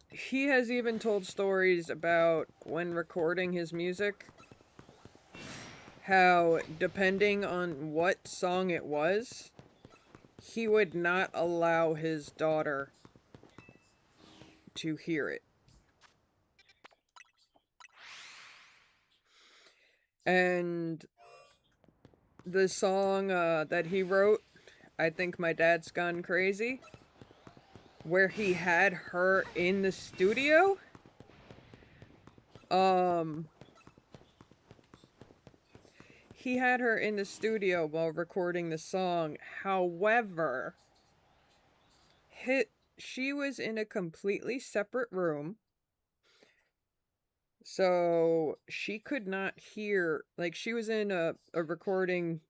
he has even told stories about when recording his music, how depending on what song it was, he would not allow his daughter to hear it. And the song that he wrote, I Think My Dad's Gone Crazy, where he had her in the studio, he had her in the studio while recording the song. However, she was in a completely separate room, so she could not hear. Like, she was in a recording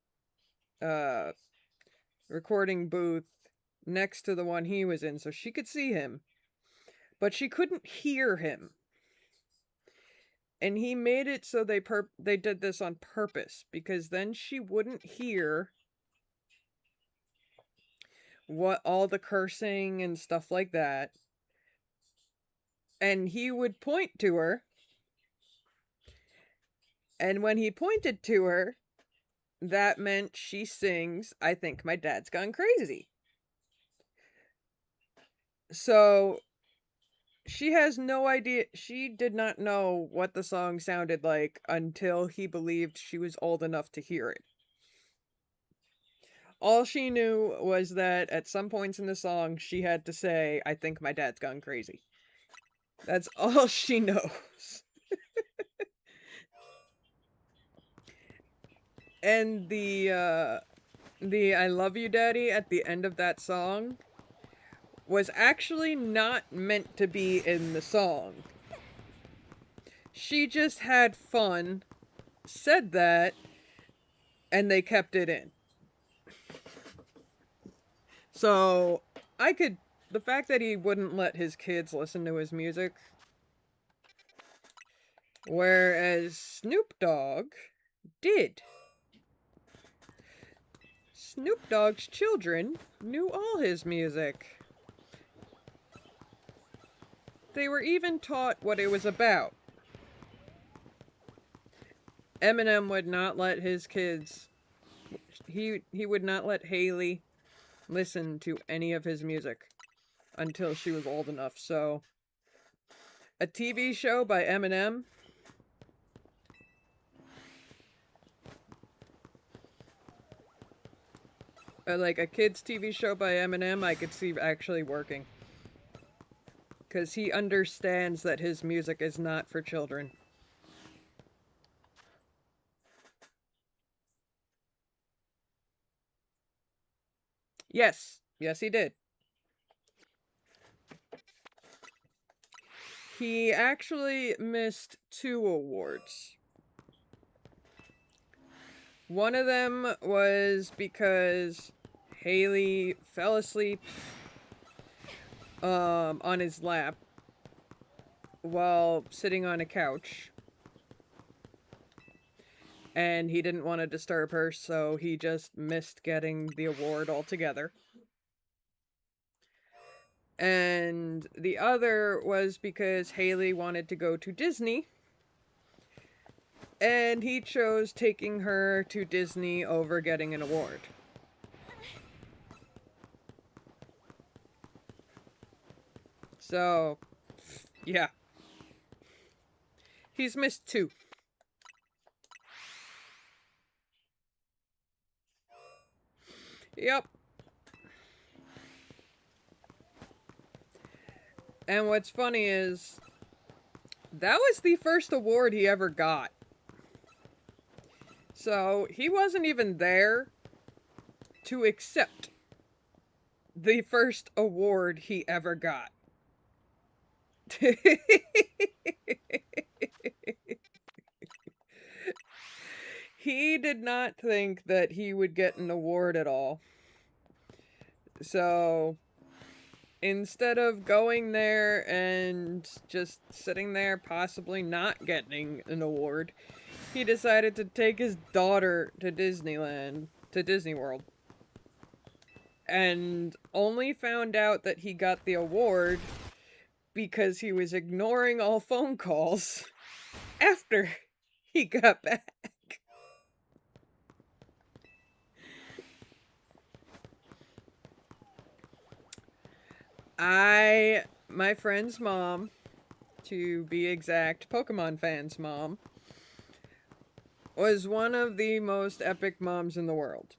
booth next to the one he was in, so she could see him, but she couldn't hear him. And he made it so they did this on purpose, because then she wouldn't hear what all the cursing and stuff like that. And he would point to her, and when he pointed to her, that meant she sings I Think My Dad's Gone Crazy. So she has no idea. She did not know what the song sounded like until he believed she was old enough to hear it. All she knew was that at some points in the song, she had to say, "I think my dad's gone crazy." That's all she knows. And the "I love you, daddy" at the end of that song was actually not meant to be in the song. She just had fun, said that, and they kept it in. So, the fact that he wouldn't let his kids listen to his music, whereas Snoop Dogg did. Snoop Dogg's children knew all his music. They were even taught what it was about. Eminem would not let his kids, he would not let Haley listen to any of his music until she was old enough. So, a TV show by Eminem, like a kids' TV show by Eminem, I could see actually working. Because he understands that his music is not for children. Yes. Yes, he did. He actually missed 2 awards. One of them was because Haley fell asleep on his lap while sitting on a couch. And he didn't want to disturb her, so he just missed getting the award altogether. And the other was because Haley wanted to go to Disney, and he chose taking her to Disney over getting an award. So, yeah. He's missed 2. Yep. And what's funny is, that was the first award he ever got. So, he wasn't even there to accept the first award he ever got. He did not think that he would get an award at all. So, instead of going there and just sitting there, possibly not getting an award, he decided to take his daughter to Disneyland, to Disney World. And only found out that he got the award because he was ignoring all phone calls after he got back. My friend's mom, to be exact, Pokemon fan's mom, was one of the most epic moms in the world.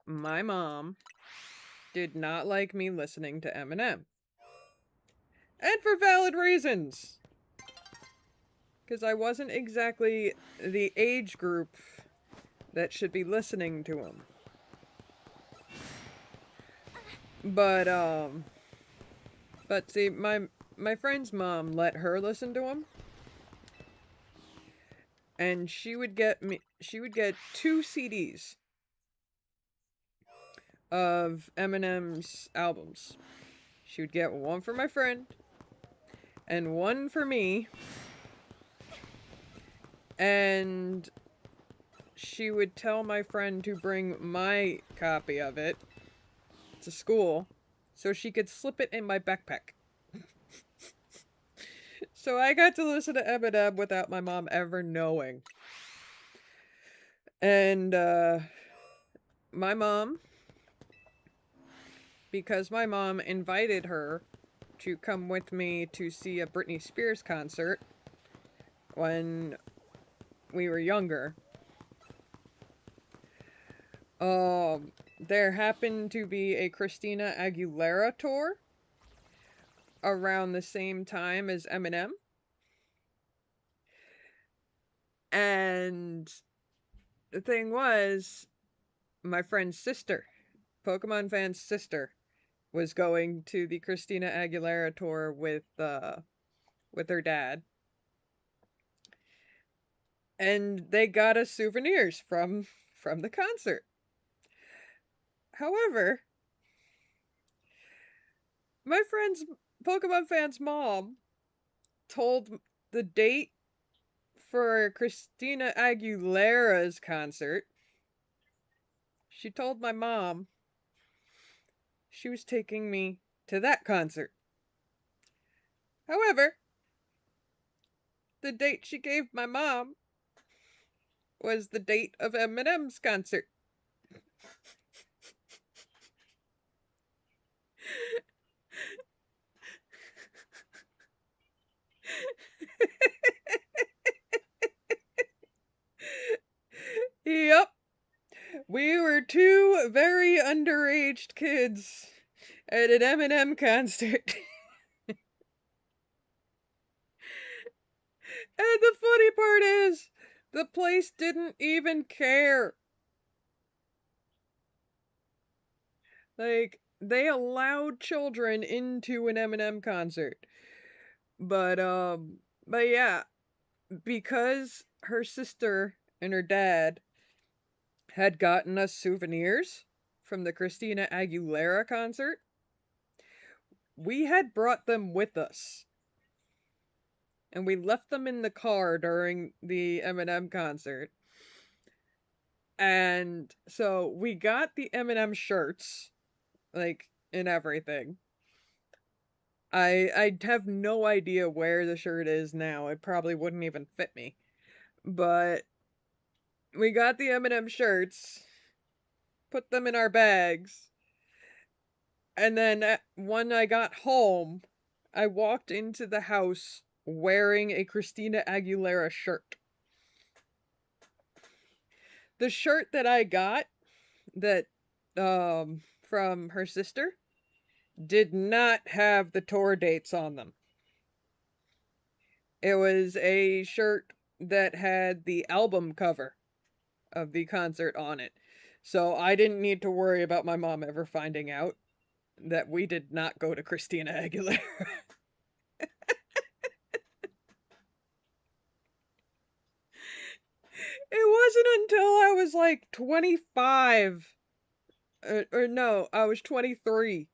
My mom did not like me listening to Eminem. And for valid reasons. Because I wasn't exactly the age group that should be listening to him. But see, my friend's mom let her listen to him. And she would get 2 CDs of Eminem's albums. She would get one for my friend and one for me. And she would tell my friend to bring my copy of it to school so she could slip it in my backpack. So I got to listen to Eminem without my mom ever knowing. And my mom, because my mom invited her to come with me to see a Britney Spears concert when we were younger, There happened to be a Christina Aguilera tour around the same time as Eminem. And the thing was, my friend's sister, Pokemon fan's sister, was going to the Christina Aguilera tour with her dad. And they got us souvenirs from the concert. However, my friend's Pokemon fan's mom told the date for Christina Aguilera's concert. She told my mom she was taking me to that concert. However, the date she gave my mom was the date of Eminem's concert. Yep. We were two very underaged kids at an Eminem concert. And the funny part is, the place didn't even care. Like, they allowed children into an Eminem concert. But yeah, because her sister and her dad had gotten us souvenirs from the Christina Aguilera concert, we had brought them with us. And we left them in the car during the Eminem concert. And so we got the Eminem shirts, like, and everything. I have no idea where the shirt is now. It probably wouldn't even fit me. But we got the Eminem shirts, put them in our bags, and then when I got home, I walked into the house wearing a Christina Aguilera shirt. The shirt that I got that from her sister did not have the tour dates on them. It was a shirt that had the album cover of the concert on it. So I didn't need to worry about my mom ever finding out that we did not go to Christina Aguilera. It wasn't until I was like 25. Or no, I was 23.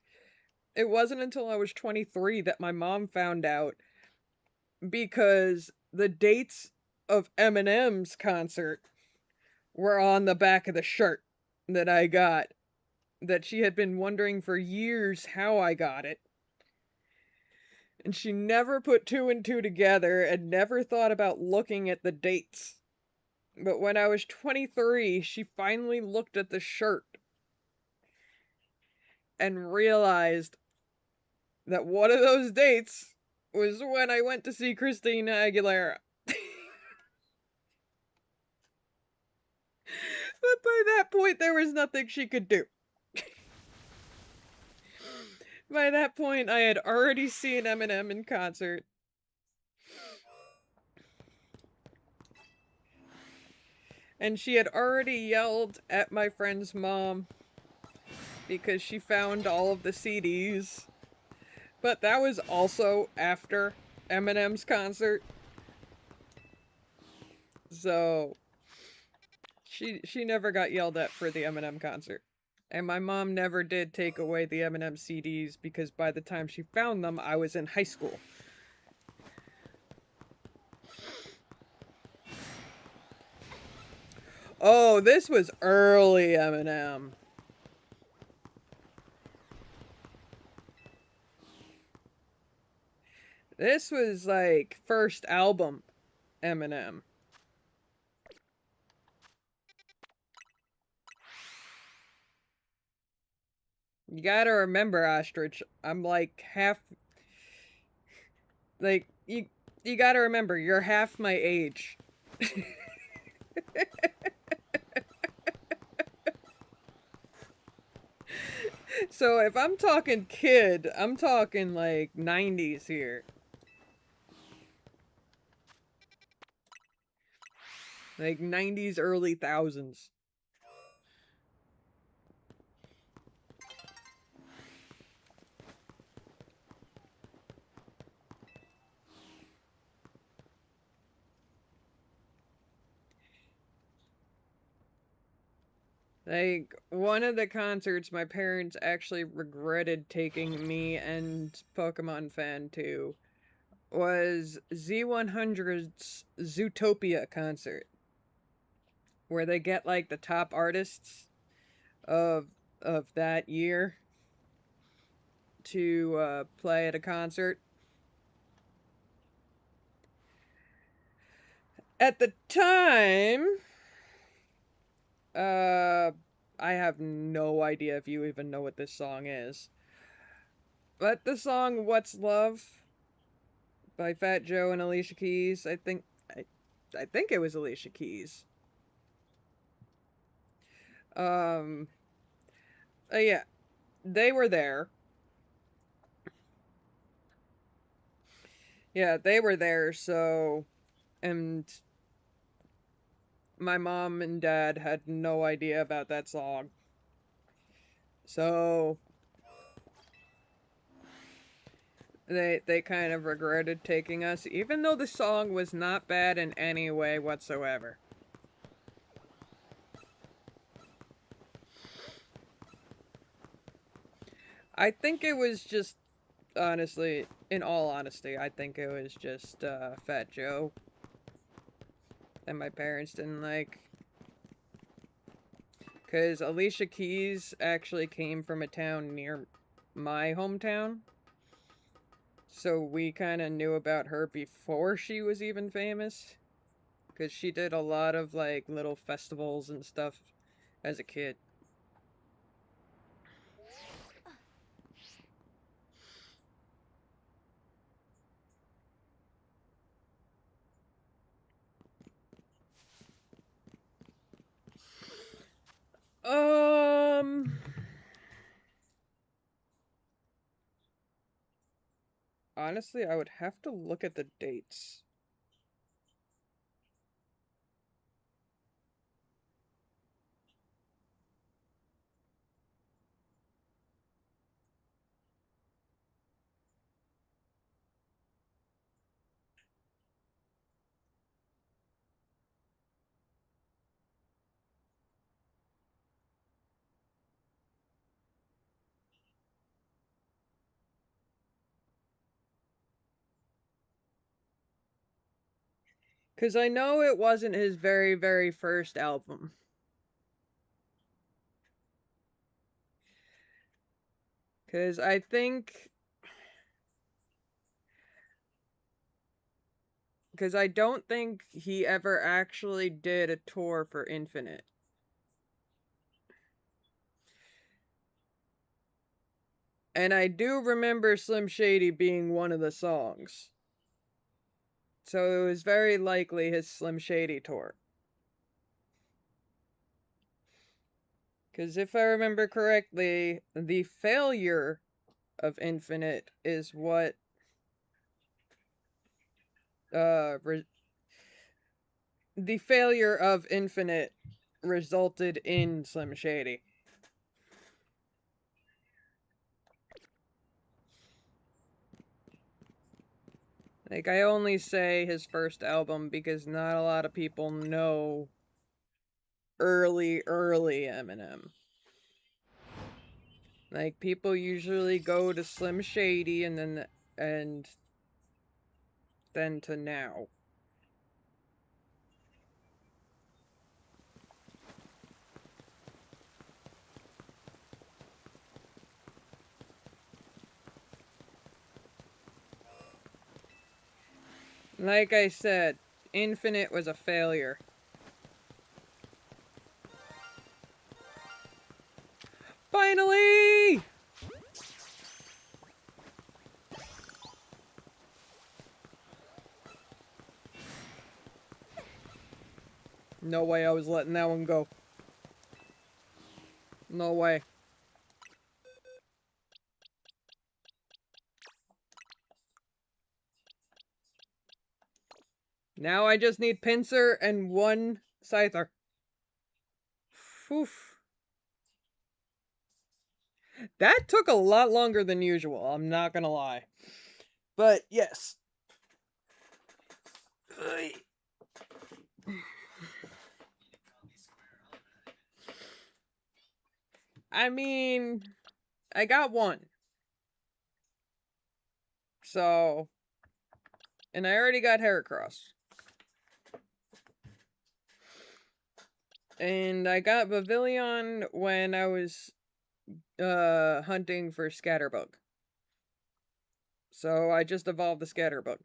It wasn't until I was 23 that my mom found out, because the dates of Eminem's concert were on the back of the shirt that I got, that she had been wondering for years how I got it. And she never put two and two together and never thought about looking at the dates. But when I was 23, she finally looked at the shirt and realized that one of those dates was when I went to see Christina Aguilera. But by that point, there was nothing she could do. By that point, I had already seen Eminem in concert. And she had already yelled at my friend's mom because she found all of the CDs. But that was also after Eminem's concert. So she never got yelled at for the Eminem concert. And my mom never did take away the Eminem CDs, because by the time she found them, I was in high school. Oh, this was early Eminem. This was like first album Eminem. You gotta remember, Ostrich, I'm like half... Like, you gotta remember, you're half my age. So if I'm talking kid, I'm talking like 90s here. Like 90s, early thousands. Like, one of the concerts my parents actually regretted taking me and Pokemon Fan to was Z100's Zootopia concert, where they get like the top artists of that year to play at a concert. At the time, uh, I have no idea if you even know what this song is. But the song "What's Love" by Fat Joe and Alicia Keys, I think it was Alicia Keys. Um, yeah, they were there. Yeah, they were there. So, and my mom and dad had no idea about that song. So they kind of regretted taking us, even though the song was not bad in any way whatsoever. I think it was just, honestly, in all honesty, I think it was just Fat Joe that my parents didn't like. Because Alicia Keys actually came from a town near my hometown. So we kind of knew about her before she was even famous. Because she did a lot of like little festivals and stuff as a kid. Um, Honestly, I would have to look at the dates. Because I know it wasn't his very, very first album. Because I think. Because I don't think he ever actually did a tour for Infinite. And I do remember Slim Shady being one of the songs. So it was very likely his Slim Shady tour. Because if I remember correctly, the failure of Infinite is what the failure of Infinite resulted in Slim Shady. Like, I only say his first album because not a lot of people know early Eminem. Like, people usually go to Slim Shady and then to now. Like I said, Infinite was a failure. Finally! No way I was letting that one go. No way. Now I just need Pinsir and 1 Scyther. Oof. That took a lot longer than usual, I'm not gonna lie. But, yes. I mean, I got 1. So... And I already got Heracross. And I got Pavilion when I was hunting for Scatterbug. So I just evolved the Scatterbug.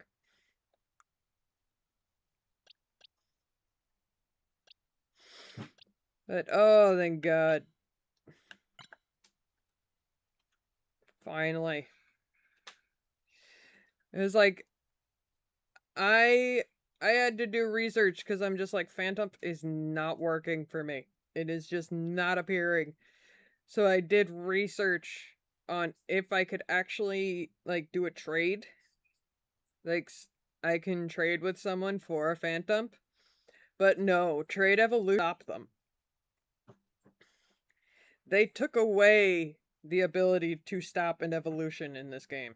But, oh, thank God. Finally. It was like, I had to do research because I'm just like, Phantump is not working for me. It is just not appearing. So I did research on if I could actually, like, do a trade. Like, I can trade with someone for a Phantump. But no, Trade Evolution stopped them. They took away the ability to stop an evolution in this game.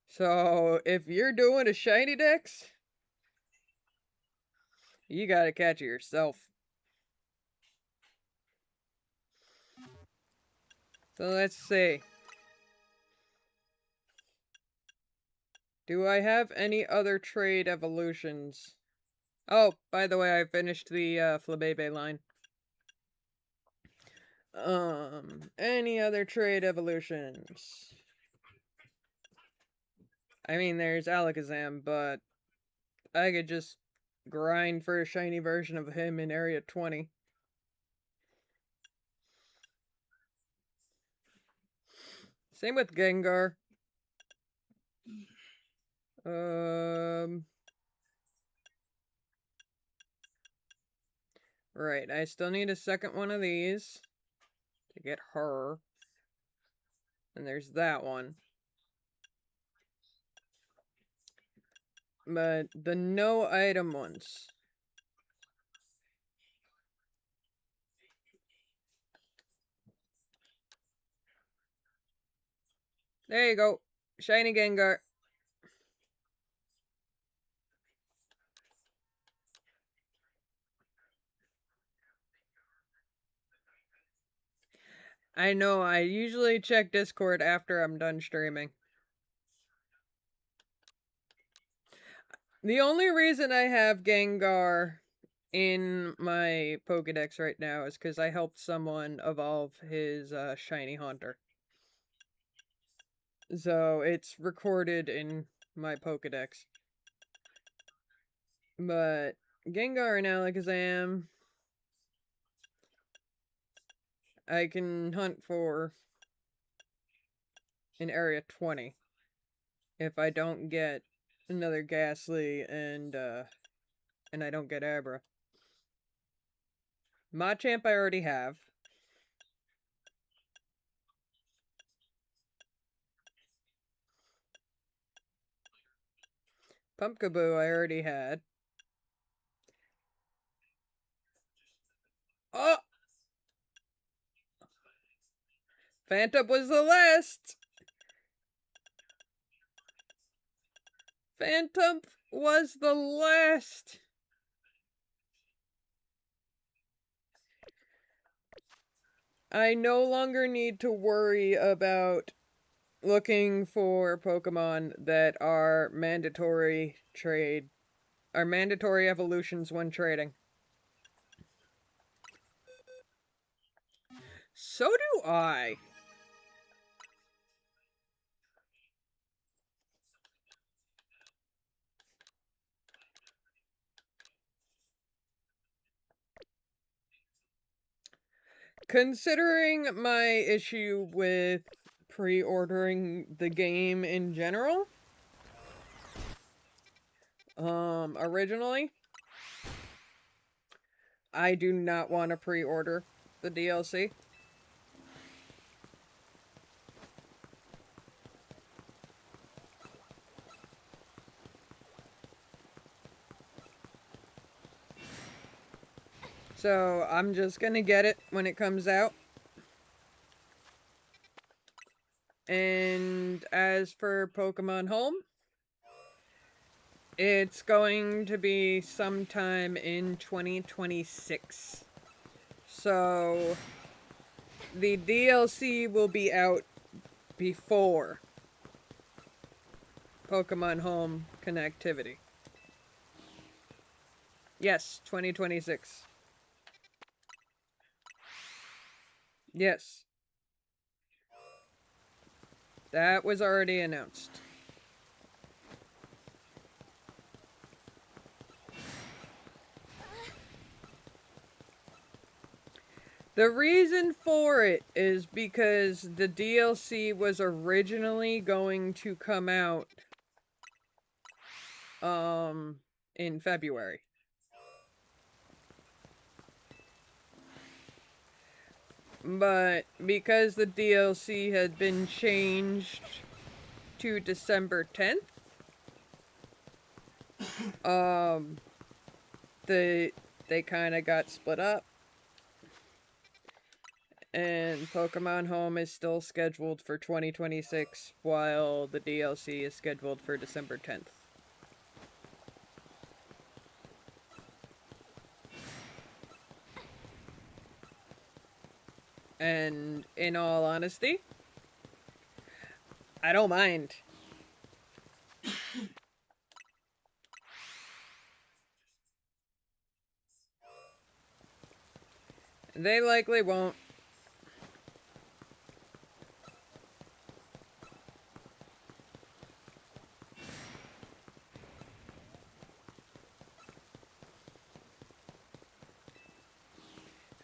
So, if you're doing a shiny dex, you gotta catch it yourself. So let's see. Do I have any other trade evolutions? Oh, by the way, I finished the Flabebe line. Any other trade evolutions? I mean, there's Alakazam, but I could just grind for a shiny version of him in Area 20. Same with Gengar. Right, I still need a second one of these to get her. And there's that one. But the no item ones. There you go. Shiny Gengar. I know, I usually check Discord after I'm done streaming. The only reason I have Gengar in my Pokedex right now is because I helped someone evolve his shiny Haunter. So it's recorded in my Pokedex. But Gengar and Alakazam, I can hunt for in Area 20 if I don't get another Ghastly and I don't get Abra. Machamp I already have. Pumpkaboo I already had. Oh! Phantump was the last! Phantump was the last! I no longer need to worry about looking for Pokemon that are mandatory evolutions when trading. So do I. Considering my issue with pre-ordering the game in general, originally, I do not want to pre-order the DLC. So I'm just gonna get it when it comes out. And as for Pokemon Home, it's going to be sometime in 2026. So the DLC will be out before Pokemon Home connectivity. Yes, 2026. Yes. That was already announced. The reason for it is because the DLC was originally going to come out in February. But because the DLC had been changed to December 10th, they kind of got split up. And Pokemon Home is still scheduled for 2026, while the DLC is scheduled for December 10th. And in all honesty, I don't mind. They likely won't.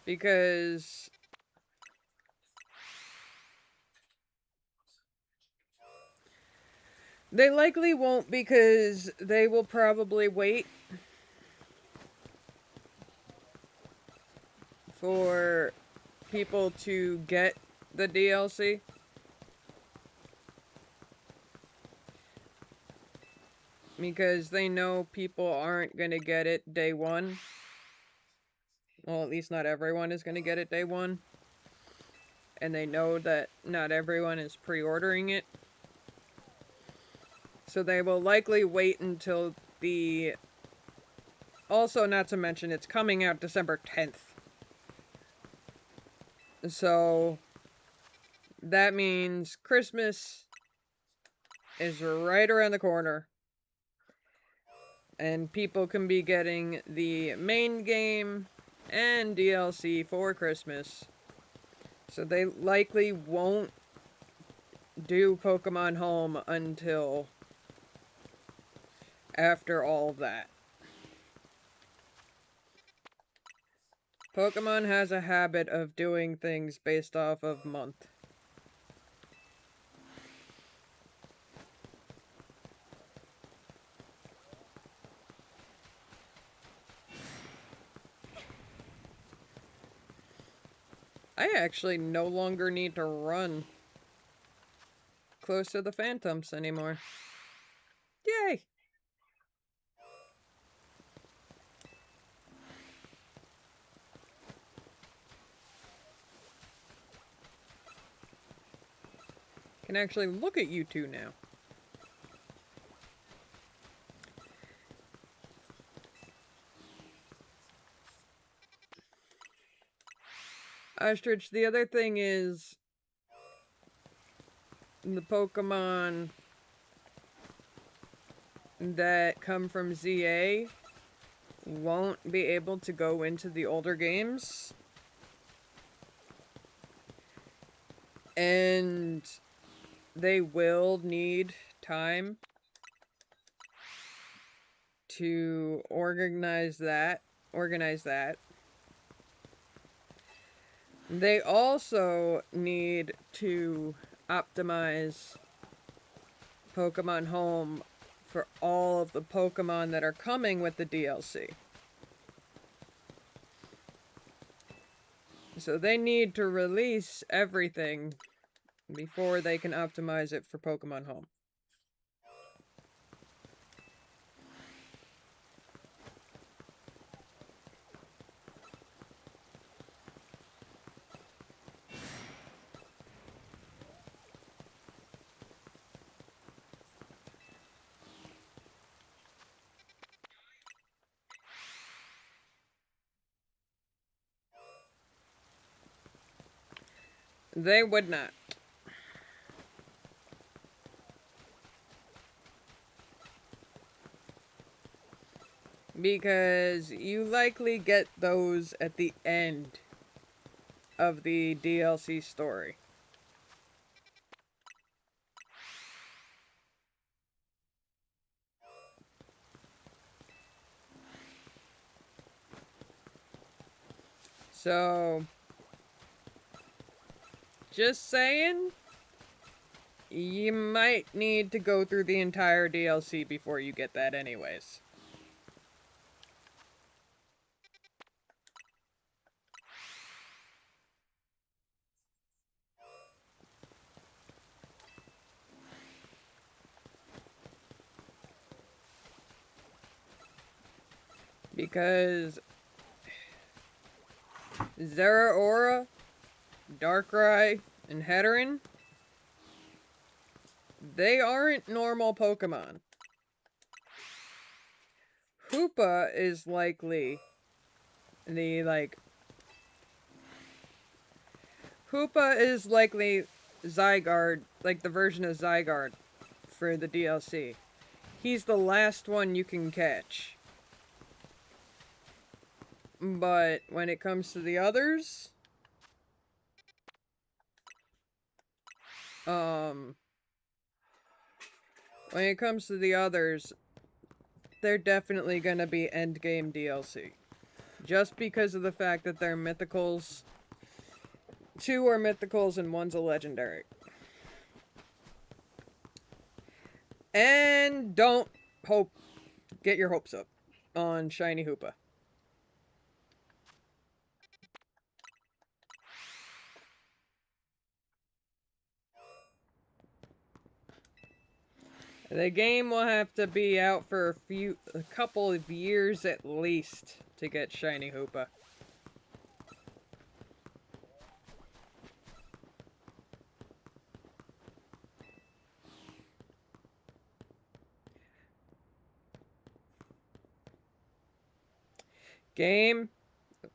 Because they likely won't, because they will probably wait for people to get the DLC. Because they know people aren't going to get it day one. Well, at least not everyone is going to get it day one. And they know that not everyone is pre-ordering it. So they will likely wait until the... Also, not to mention, it's coming out December 10th. So that means Christmas is right around the corner. And people can be getting the main game and DLC for Christmas. So they likely won't do Pokemon Home until after all of that. Pokemon has a habit of doing things based off of month. I actually no longer need to run close to the Phantoms anymore. Yay! Can actually look at you two now. Ostrich, the other thing is the Pokemon that come from ZA won't be able to go into the older games. And they will need time to organize that. They also need to optimize Pokemon Home for all of the Pokemon that are coming with the DLC. So they need to release everything before they can optimize it for Pokemon Home. They would not. Because you likely get those at the end of the DLC story. So, just saying, you might need to go through the entire DLC before you get that anyways. Because Zeraora, Darkrai, and Heteran, they aren't normal Pokemon. Hoopa is likely the, Hoopa is likely Zygarde, like the version of Zygarde for the DLC. He's the last one you can catch. But when it comes to the others, when it comes to the others, they're definitely gonna be endgame DLC. Just because of the fact that they're mythicals. 2 are mythicals and 1's a legendary. And don't get your hopes up on Shiny Hoopa. The game will have to be out for a couple of years at least to get Shiny Hoopa. Game?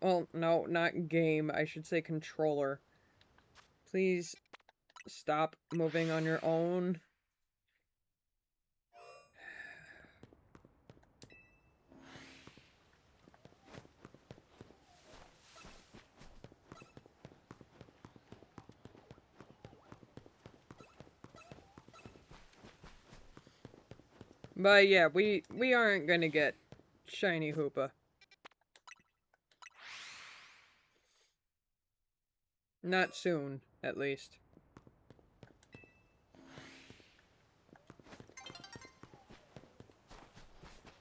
Well, no, not game. I should say controller. Please stop moving on your own. But yeah, we aren't gonna get Shiny Hoopa. Not soon, at least.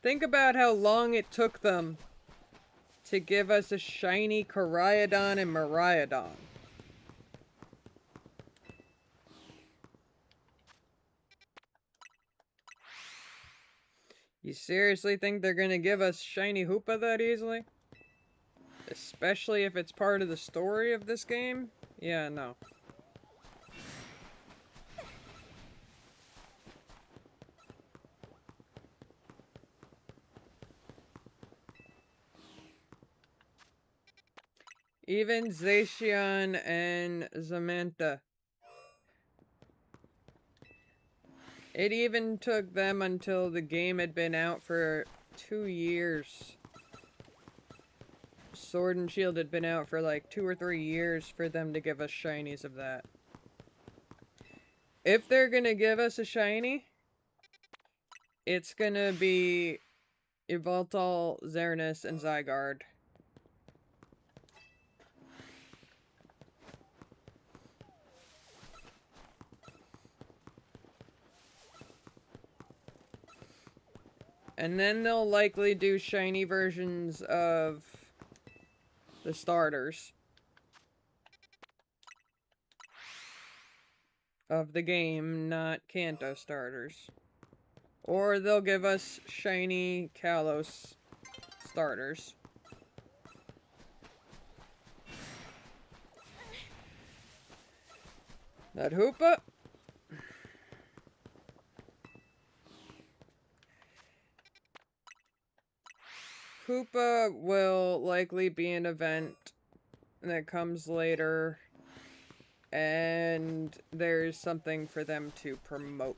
Think about how long it took them to give us a shiny Koraidon and Miraidon. You seriously think they're gonna give us Shiny Hoopa that easily? Especially if it's part of the story of this game? Yeah, no. Even Zacian and Zamantha. It even took them until the game had been out for 2 years. Sword and Shield had been out for like 2 or 3 years for them to give us shinies of that. If they're gonna give us a shiny, it's gonna be Yveltal, Xerneas, and Zygarde. And then they'll likely do shiny versions of the starters of the game, not Kanto starters. Or they'll give us shiny Kalos starters. That Hoopa? Hoopa will likely be an event that comes later. And there's something for them to promote.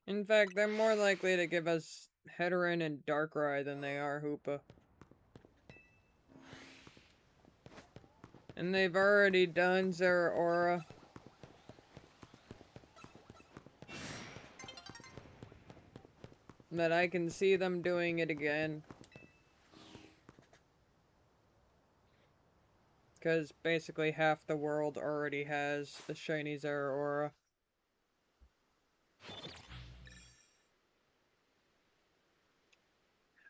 In fact, they're more likely to give us Heteran and Darkrai than they are Hoopa. And they've already done Zeraora. But I can see them doing it again. Because basically half the world already has the shiny Zeraora.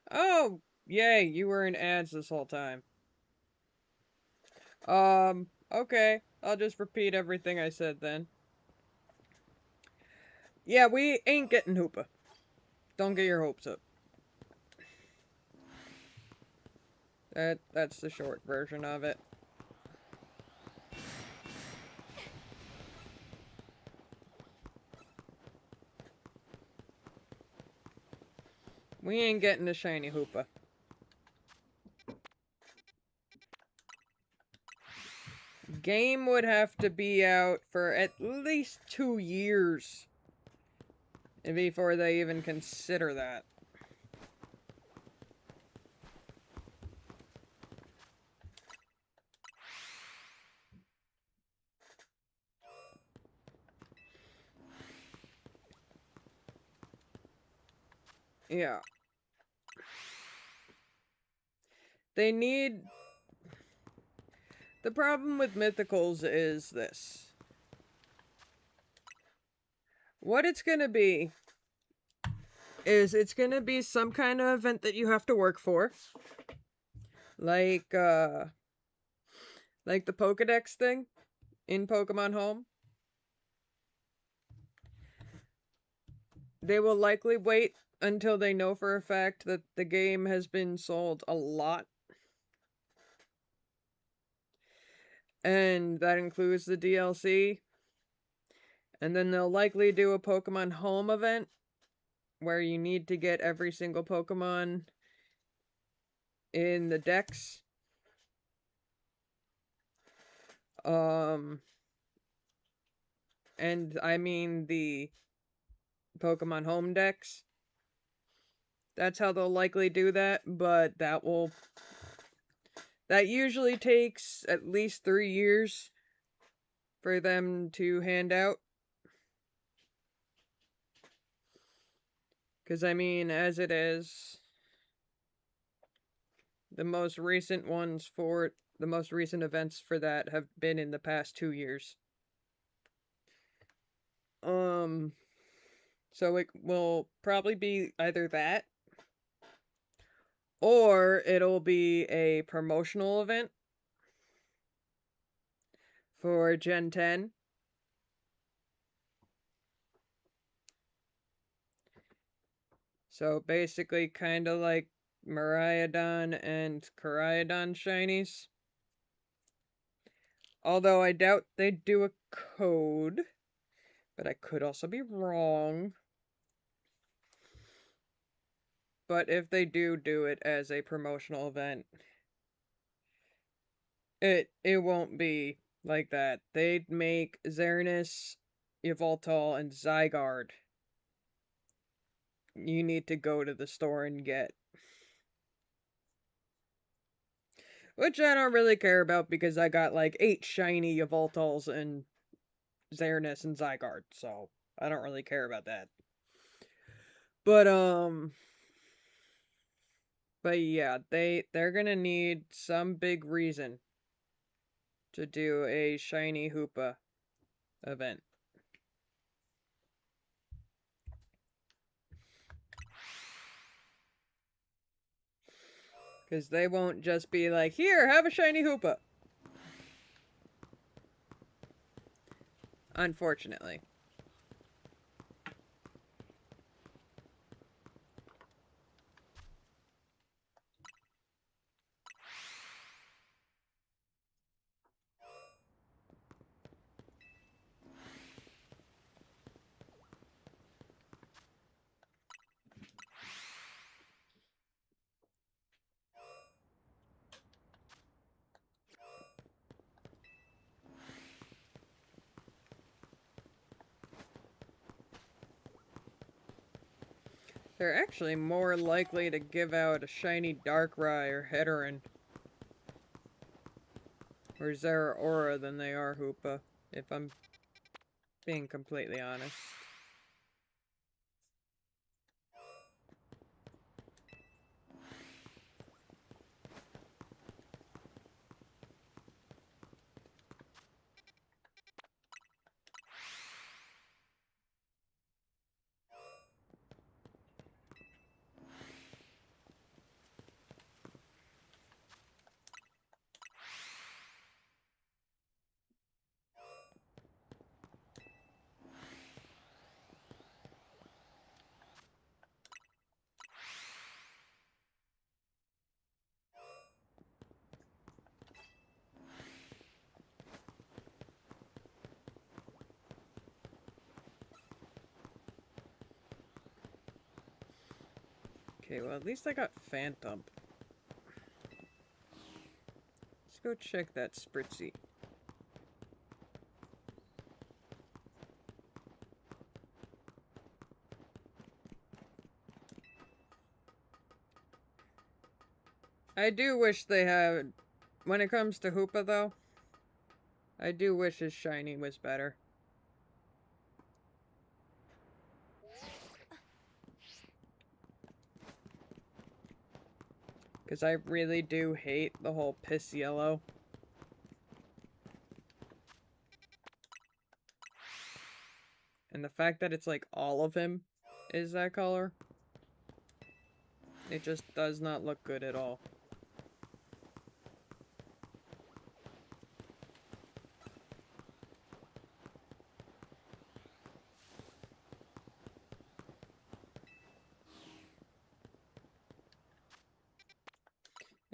Oh! Yay, you were in ads this whole time. Okay. I'll just repeat everything I said then. Yeah, we ain't getting Hoopa. Don't get your hopes up. That's the short version of it. We ain't getting a shiny Hoopa. Game would have to be out for at least 2 years before they even consider that. Yeah. They need... The problem with Mythicals is this. What it's gonna be is it's gonna be some kind of event that you have to work for. Like the Pokedex thing in Pokemon Home. They will likely wait until they know for a fact that the game has been sold a lot. And that includes the DLC. And then they'll likely do a Pokemon Home event where you need to get every single Pokemon in the Dex. And I mean the Pokemon Home Dex. That's how they'll likely do that, but that usually takes at least 3 years for them to hand out. Because, I mean, as it is, the most recent events for that have been in the past 2 years. So it will probably be either that, or it'll be a promotional event for Gen 10. So basically kind of like Miraidon and Koraidon shinies. Although I doubt they'd do a code, but I could also be wrong. But if they do it as a promotional event, it won't be like that. They'd make Xerneas, Yveltal, and Zygarde. You need to go to the store and get. Which I don't really care about because I got like 8 shiny Yveltals and Xerneas and Zygarde, so I don't really care about that. But yeah, they're gonna need some big reason to do a shiny Hoopa event. Because they won't just be like, here, have a shiny Hoopa. Unfortunately. They're actually more likely to give out a shiny Darkrai or Heteran or Zeraora than they are Hoopa, if I'm being completely honest. Okay, well at least I got Phantom. Let's go check that Spritzee. I do wish they had... When it comes to Hoopa, though, I do wish his shiny was better. Because I really do hate the whole piss yellow. And the fact that it's like all of him is that color. It just does not look good at all.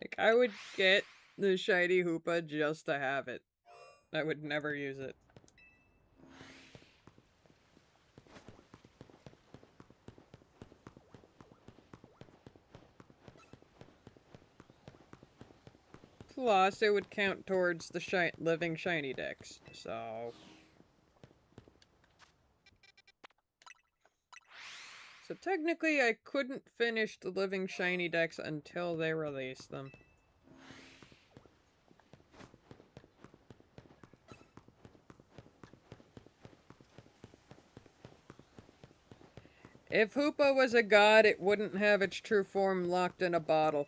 Like, I would get the shiny Hoopa just to have it. I would never use it. Plus, it would count towards the living shiny dex, so... So technically, I couldn't finish the living shiny dex until they released them. If Hoopa was a god, it wouldn't have its true form locked in a bottle.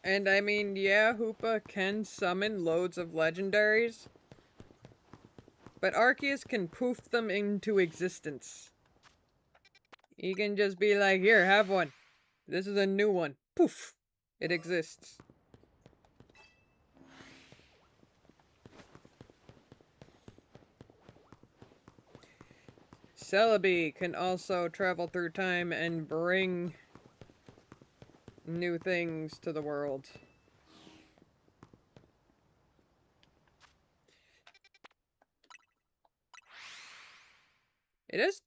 And I mean, yeah, Hoopa can summon loads of legendaries, but Arceus can poof them into existence. He can just be like, here, have one. This is a new one. Poof! It exists. Celebi can also travel through time and bring new things to the world. It is...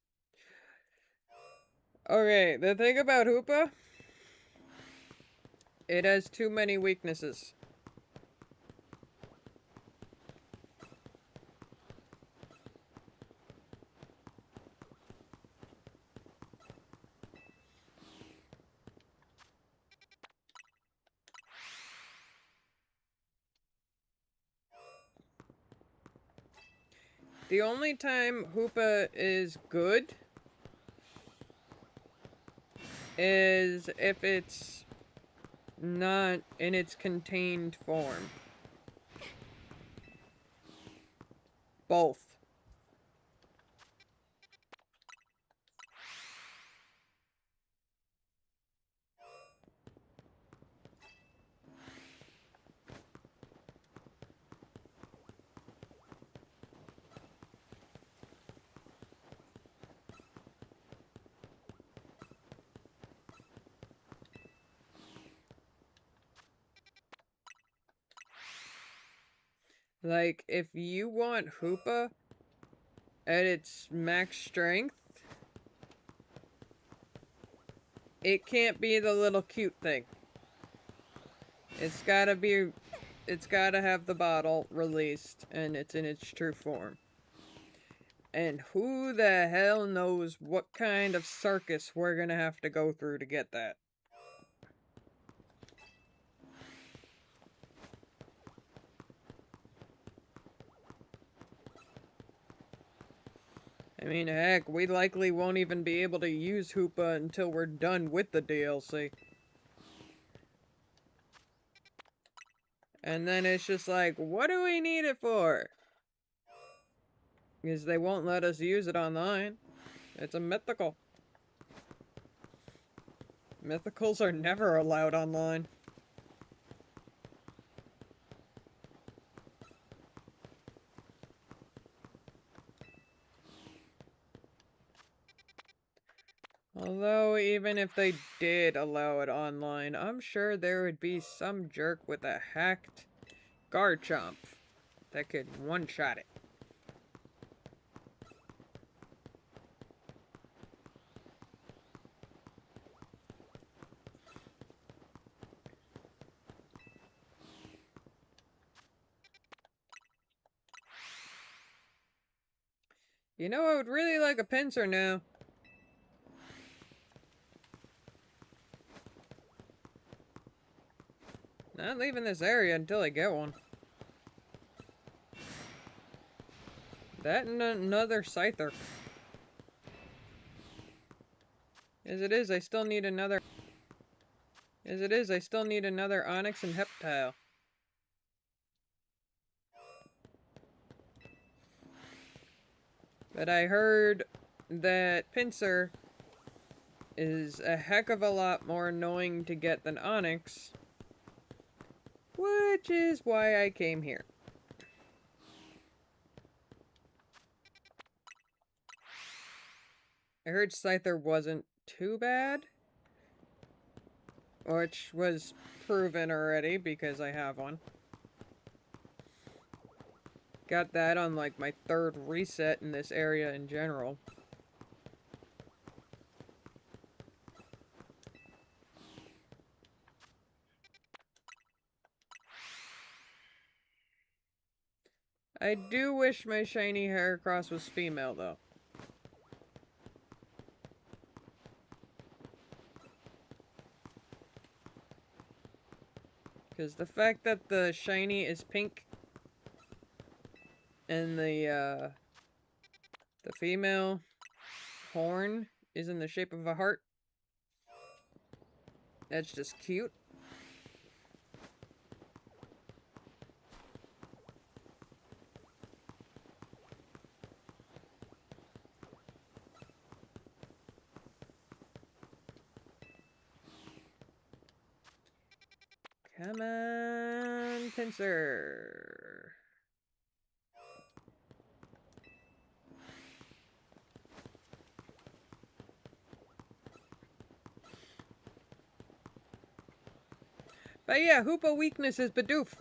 Okay, the thing about Hoopa... It has too many The only time Hoopa is good is if it's not in its contained form. Both. Like, if you want Hoopa at its max strength, it can't be the little cute thing. It's gotta have the bottle released, and it's in its true form. And who the hell knows what kind of circus we're gonna have to go through to get that. I mean, heck, we likely won't even be able to use Hoopa until we're done with the DLC. And then it's just like, what do we need it for? Because they won't let us use it online. It's a mythical. Mythicals are never allowed online. Although, even if they did allow it online, I'm sure there would be some jerk with a hacked Garchomp that could one-shot it. You know, I would really like a Pinsir now. Not leaving this area until I get one. That and another Scyther. As it is, I still need another... Onix and Heptile. But I heard that Pinsir is a heck of a lot more annoying to get than Onix. Which is why I came here. I heard Scyther wasn't too bad. Which was proven already because I have one. Got that on like my 3rd reset in this area in general. I do wish my shiny Heracross was female, though. Because the fact that the shiny is pink and the female horn is in the shape of a heart, that's just cute. Come on, Pinsir. But yeah, Hoopa weakness is Bidoof.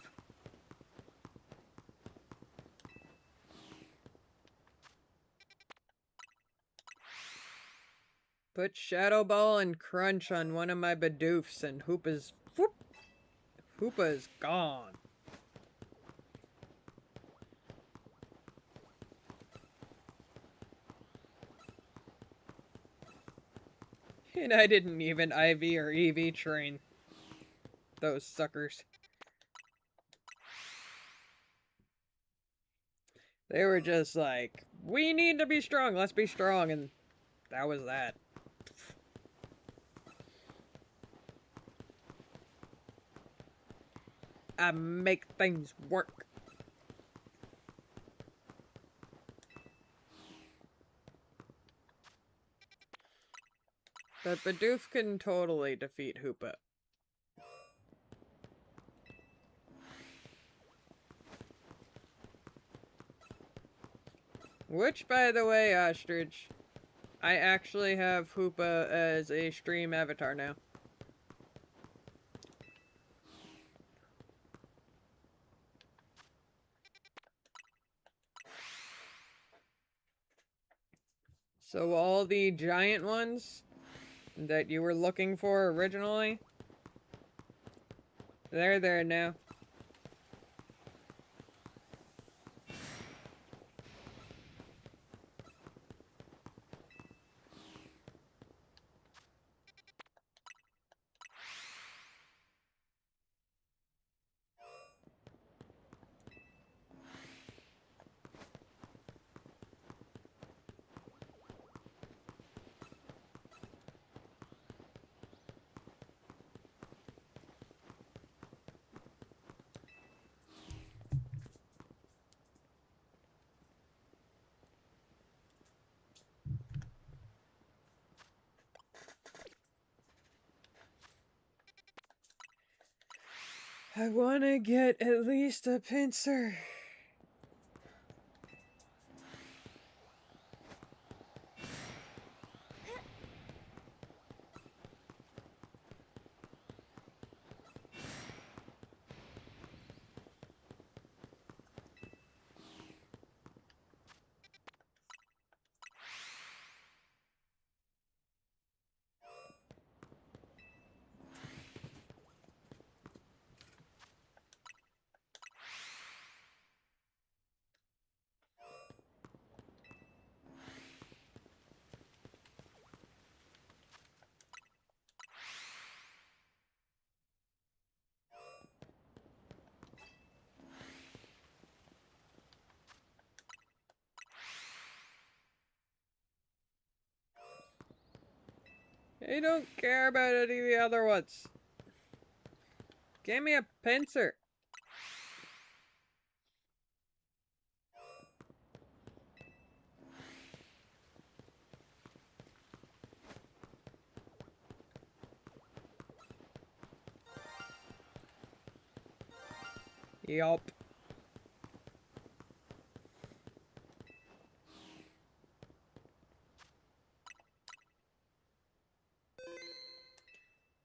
Put Shadow Ball and Crunch on one of my Bidoofs and Hoopa's... Whoop! Hoopa is gone. And I didn't even IV or EV train those suckers. They were just like, we need to be strong, let's be strong, and that was that. I make things work. But Bidoof can totally defeat Hoopa. Which, by the way, Ostrich, I actually have Hoopa as a stream avatar now. So all the giant ones that you were looking for originally, they're there now. I want to get at least a pincer. I don't care about any of the other ones. Give me a pincer. Yup.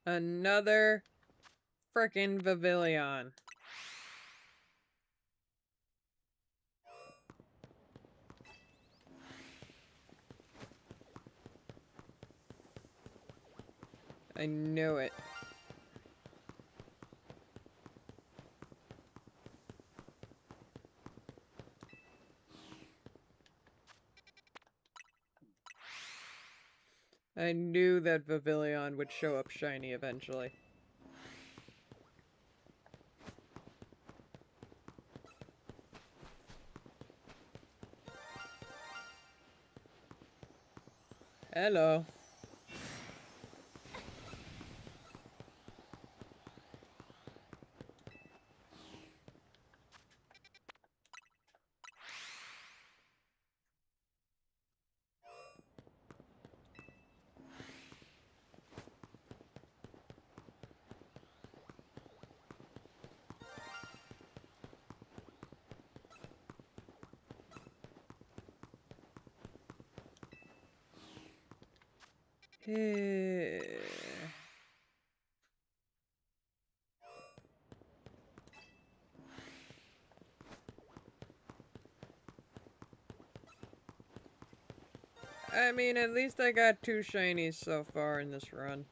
Another frickin' Pavilion. I knew it. I knew that Pavilion would show up shiny eventually. Hello. I mean, at least I got 2 shinies so far in this run.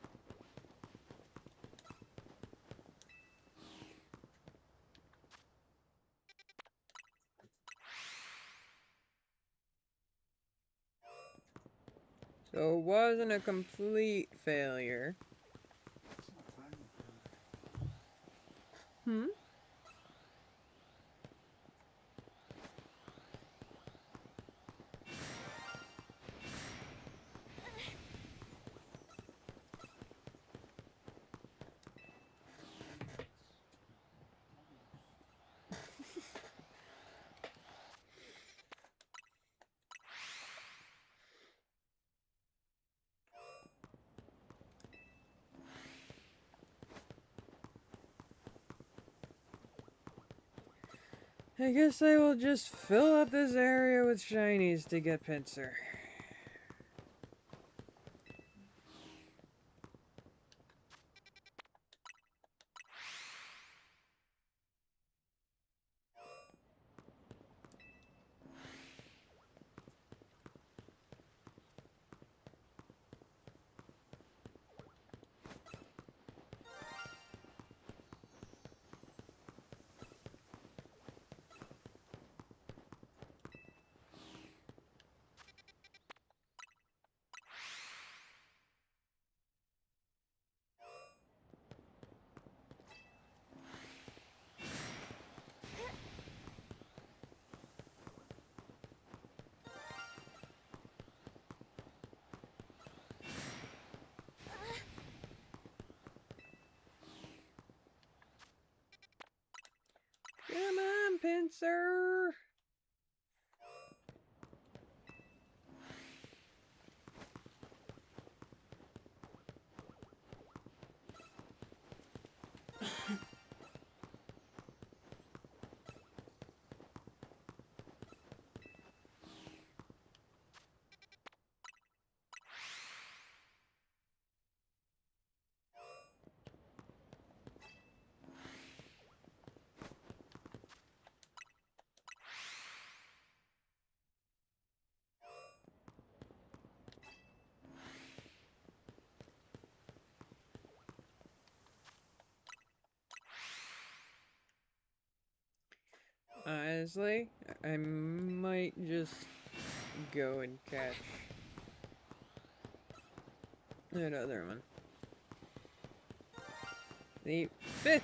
So it wasn't a complete failure. Hmm? I guess I will just fill up this area with shinies to get Pinsir. Come on, Pinsir! Honestly, I might just go and catch another one. The 5th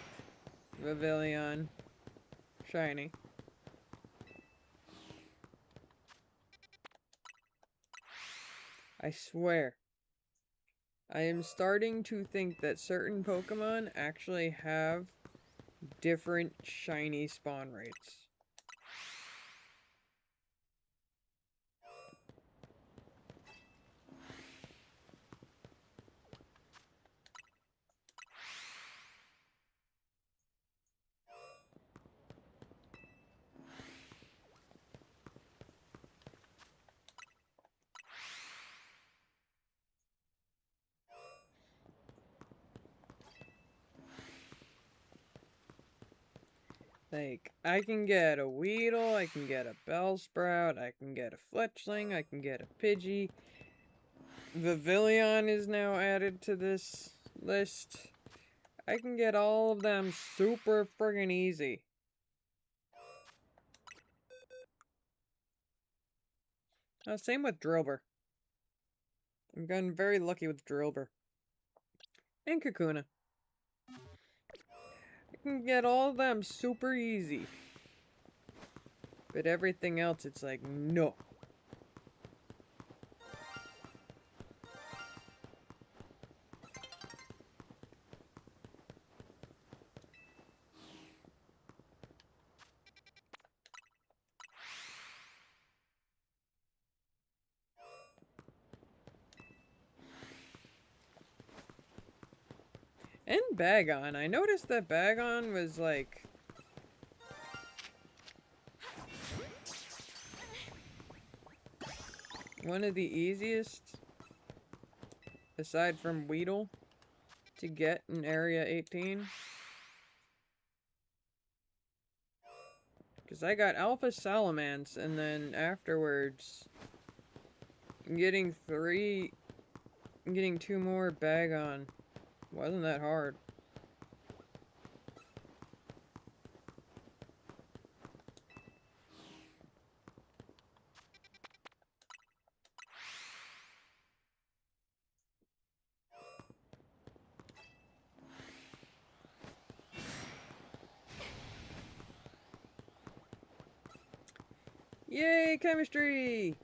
Vivillon shiny. I swear, I am starting to think that certain Pokemon actually have different shiny spawn rates. Like, I can get a Weedle, I can get a Bellsprout, I can get a Fletchling, I can get a Pidgey. Vivillon is now added to this list. I can get all of them super friggin' easy. Same with Drillbur. I've gotten very lucky with Drillbur. And Kakuna. I can get all of them super easy. But everything else, it's like, no. And Bagon. I noticed that Bagon was like... one of the easiest, aside from Weedle, to get in Area 18. Because I got Alpha Salamence, and then afterwards, getting 2 more Bagon wasn't that hard. Yay, chemistry!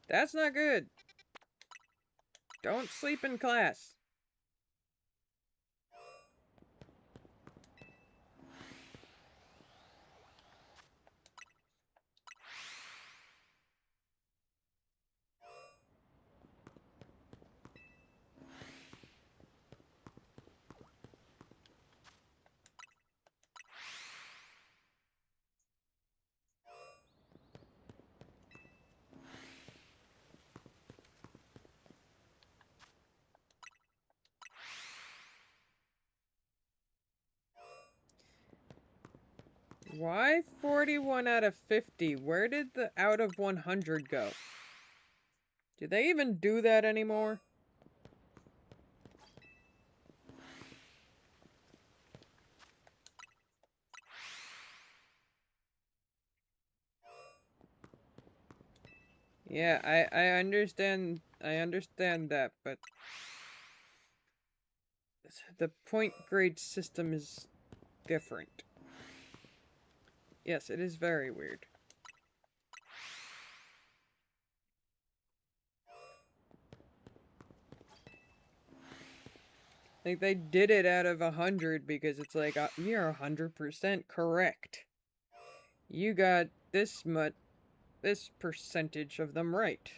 That's not good. Don't sleep in class. Why 41 out of 50? Where did the out of 100 go? Do they even do that anymore? Yeah, I understand that, but the point grade system is different. Yes, it is very weird. Like, they did it out of 100 because it's like, you're 100% correct. You got this percentage of them right.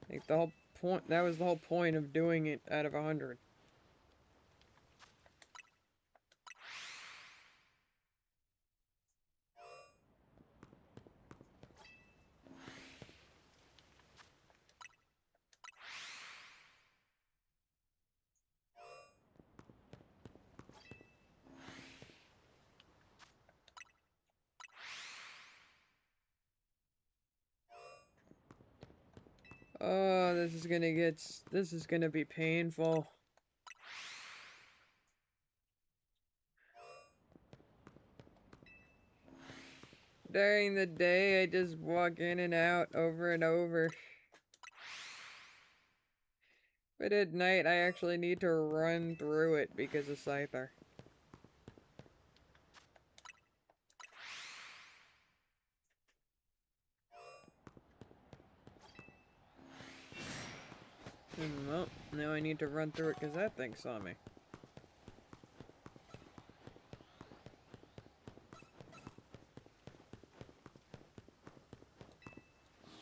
Like, the whole point, that was the whole point of doing it out of 100. Oh, this is gonna be painful. During the day, I just walk in and out over and over. But at night, I actually need to run through it because of Scyther. Well, now I need to run through it because that thing saw me.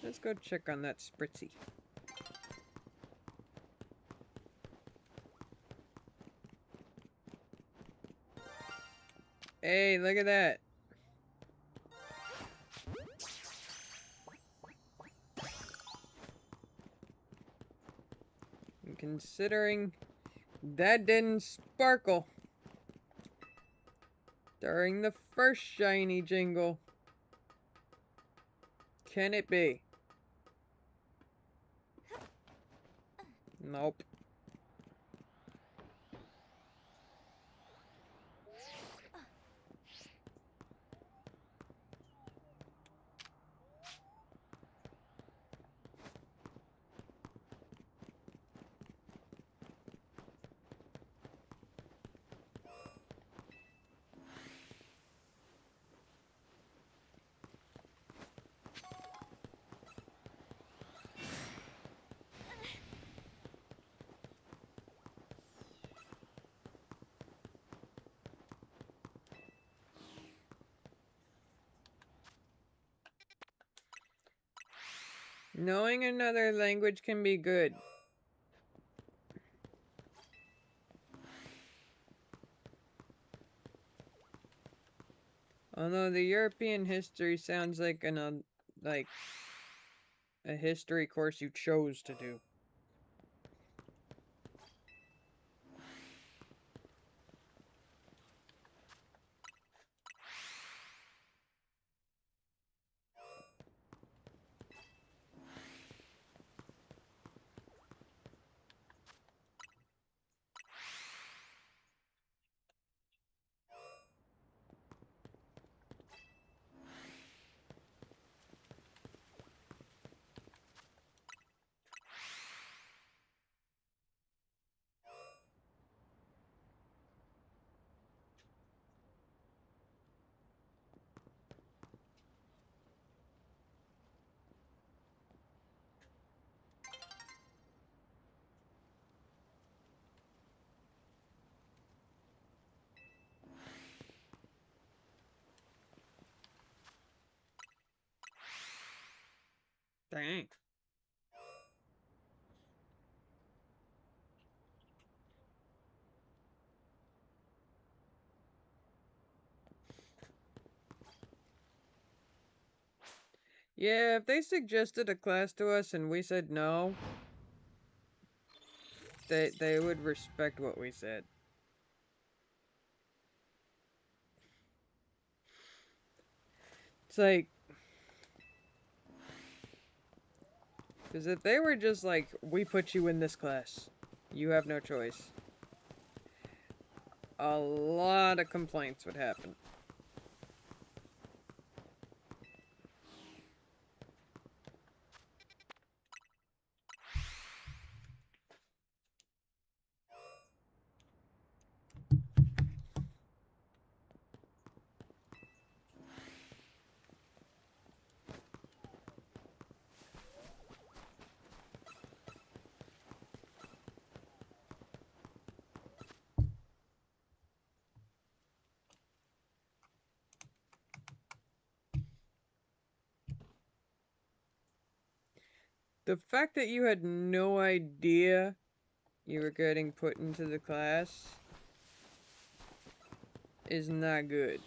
Let's go check on that Spritzy. Hey, look at that. And considering that didn't sparkle during the first shiny jingle, can it be? Nope. Knowing another language can be good. Although the European history sounds like like a history course you chose to do. Dang. Yeah, if they suggested a class to us and we said no, they would respect what we said. It's like... Because if they were just like, we put you in this class, you have no choice, a lot of complaints would happen. The fact that you had no idea you were getting put into the class is not good.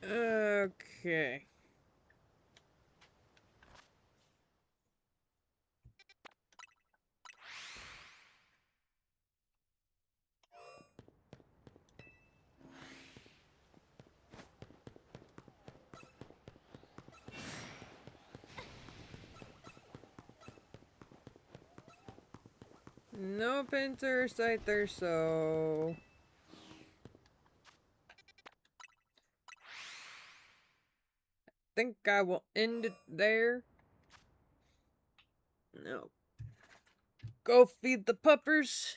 Okay. No Pinsir Scyther, so... think I will end it there. No. Go feed the puppers.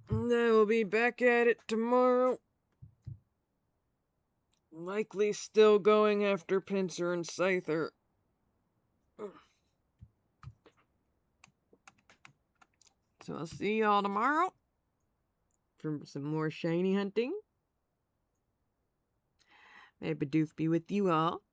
And I will be back at it tomorrow. Likely still going after Pinsir and Scyther. So I'll see y'all tomorrow for some more shiny hunting. May Bidoof be with you all.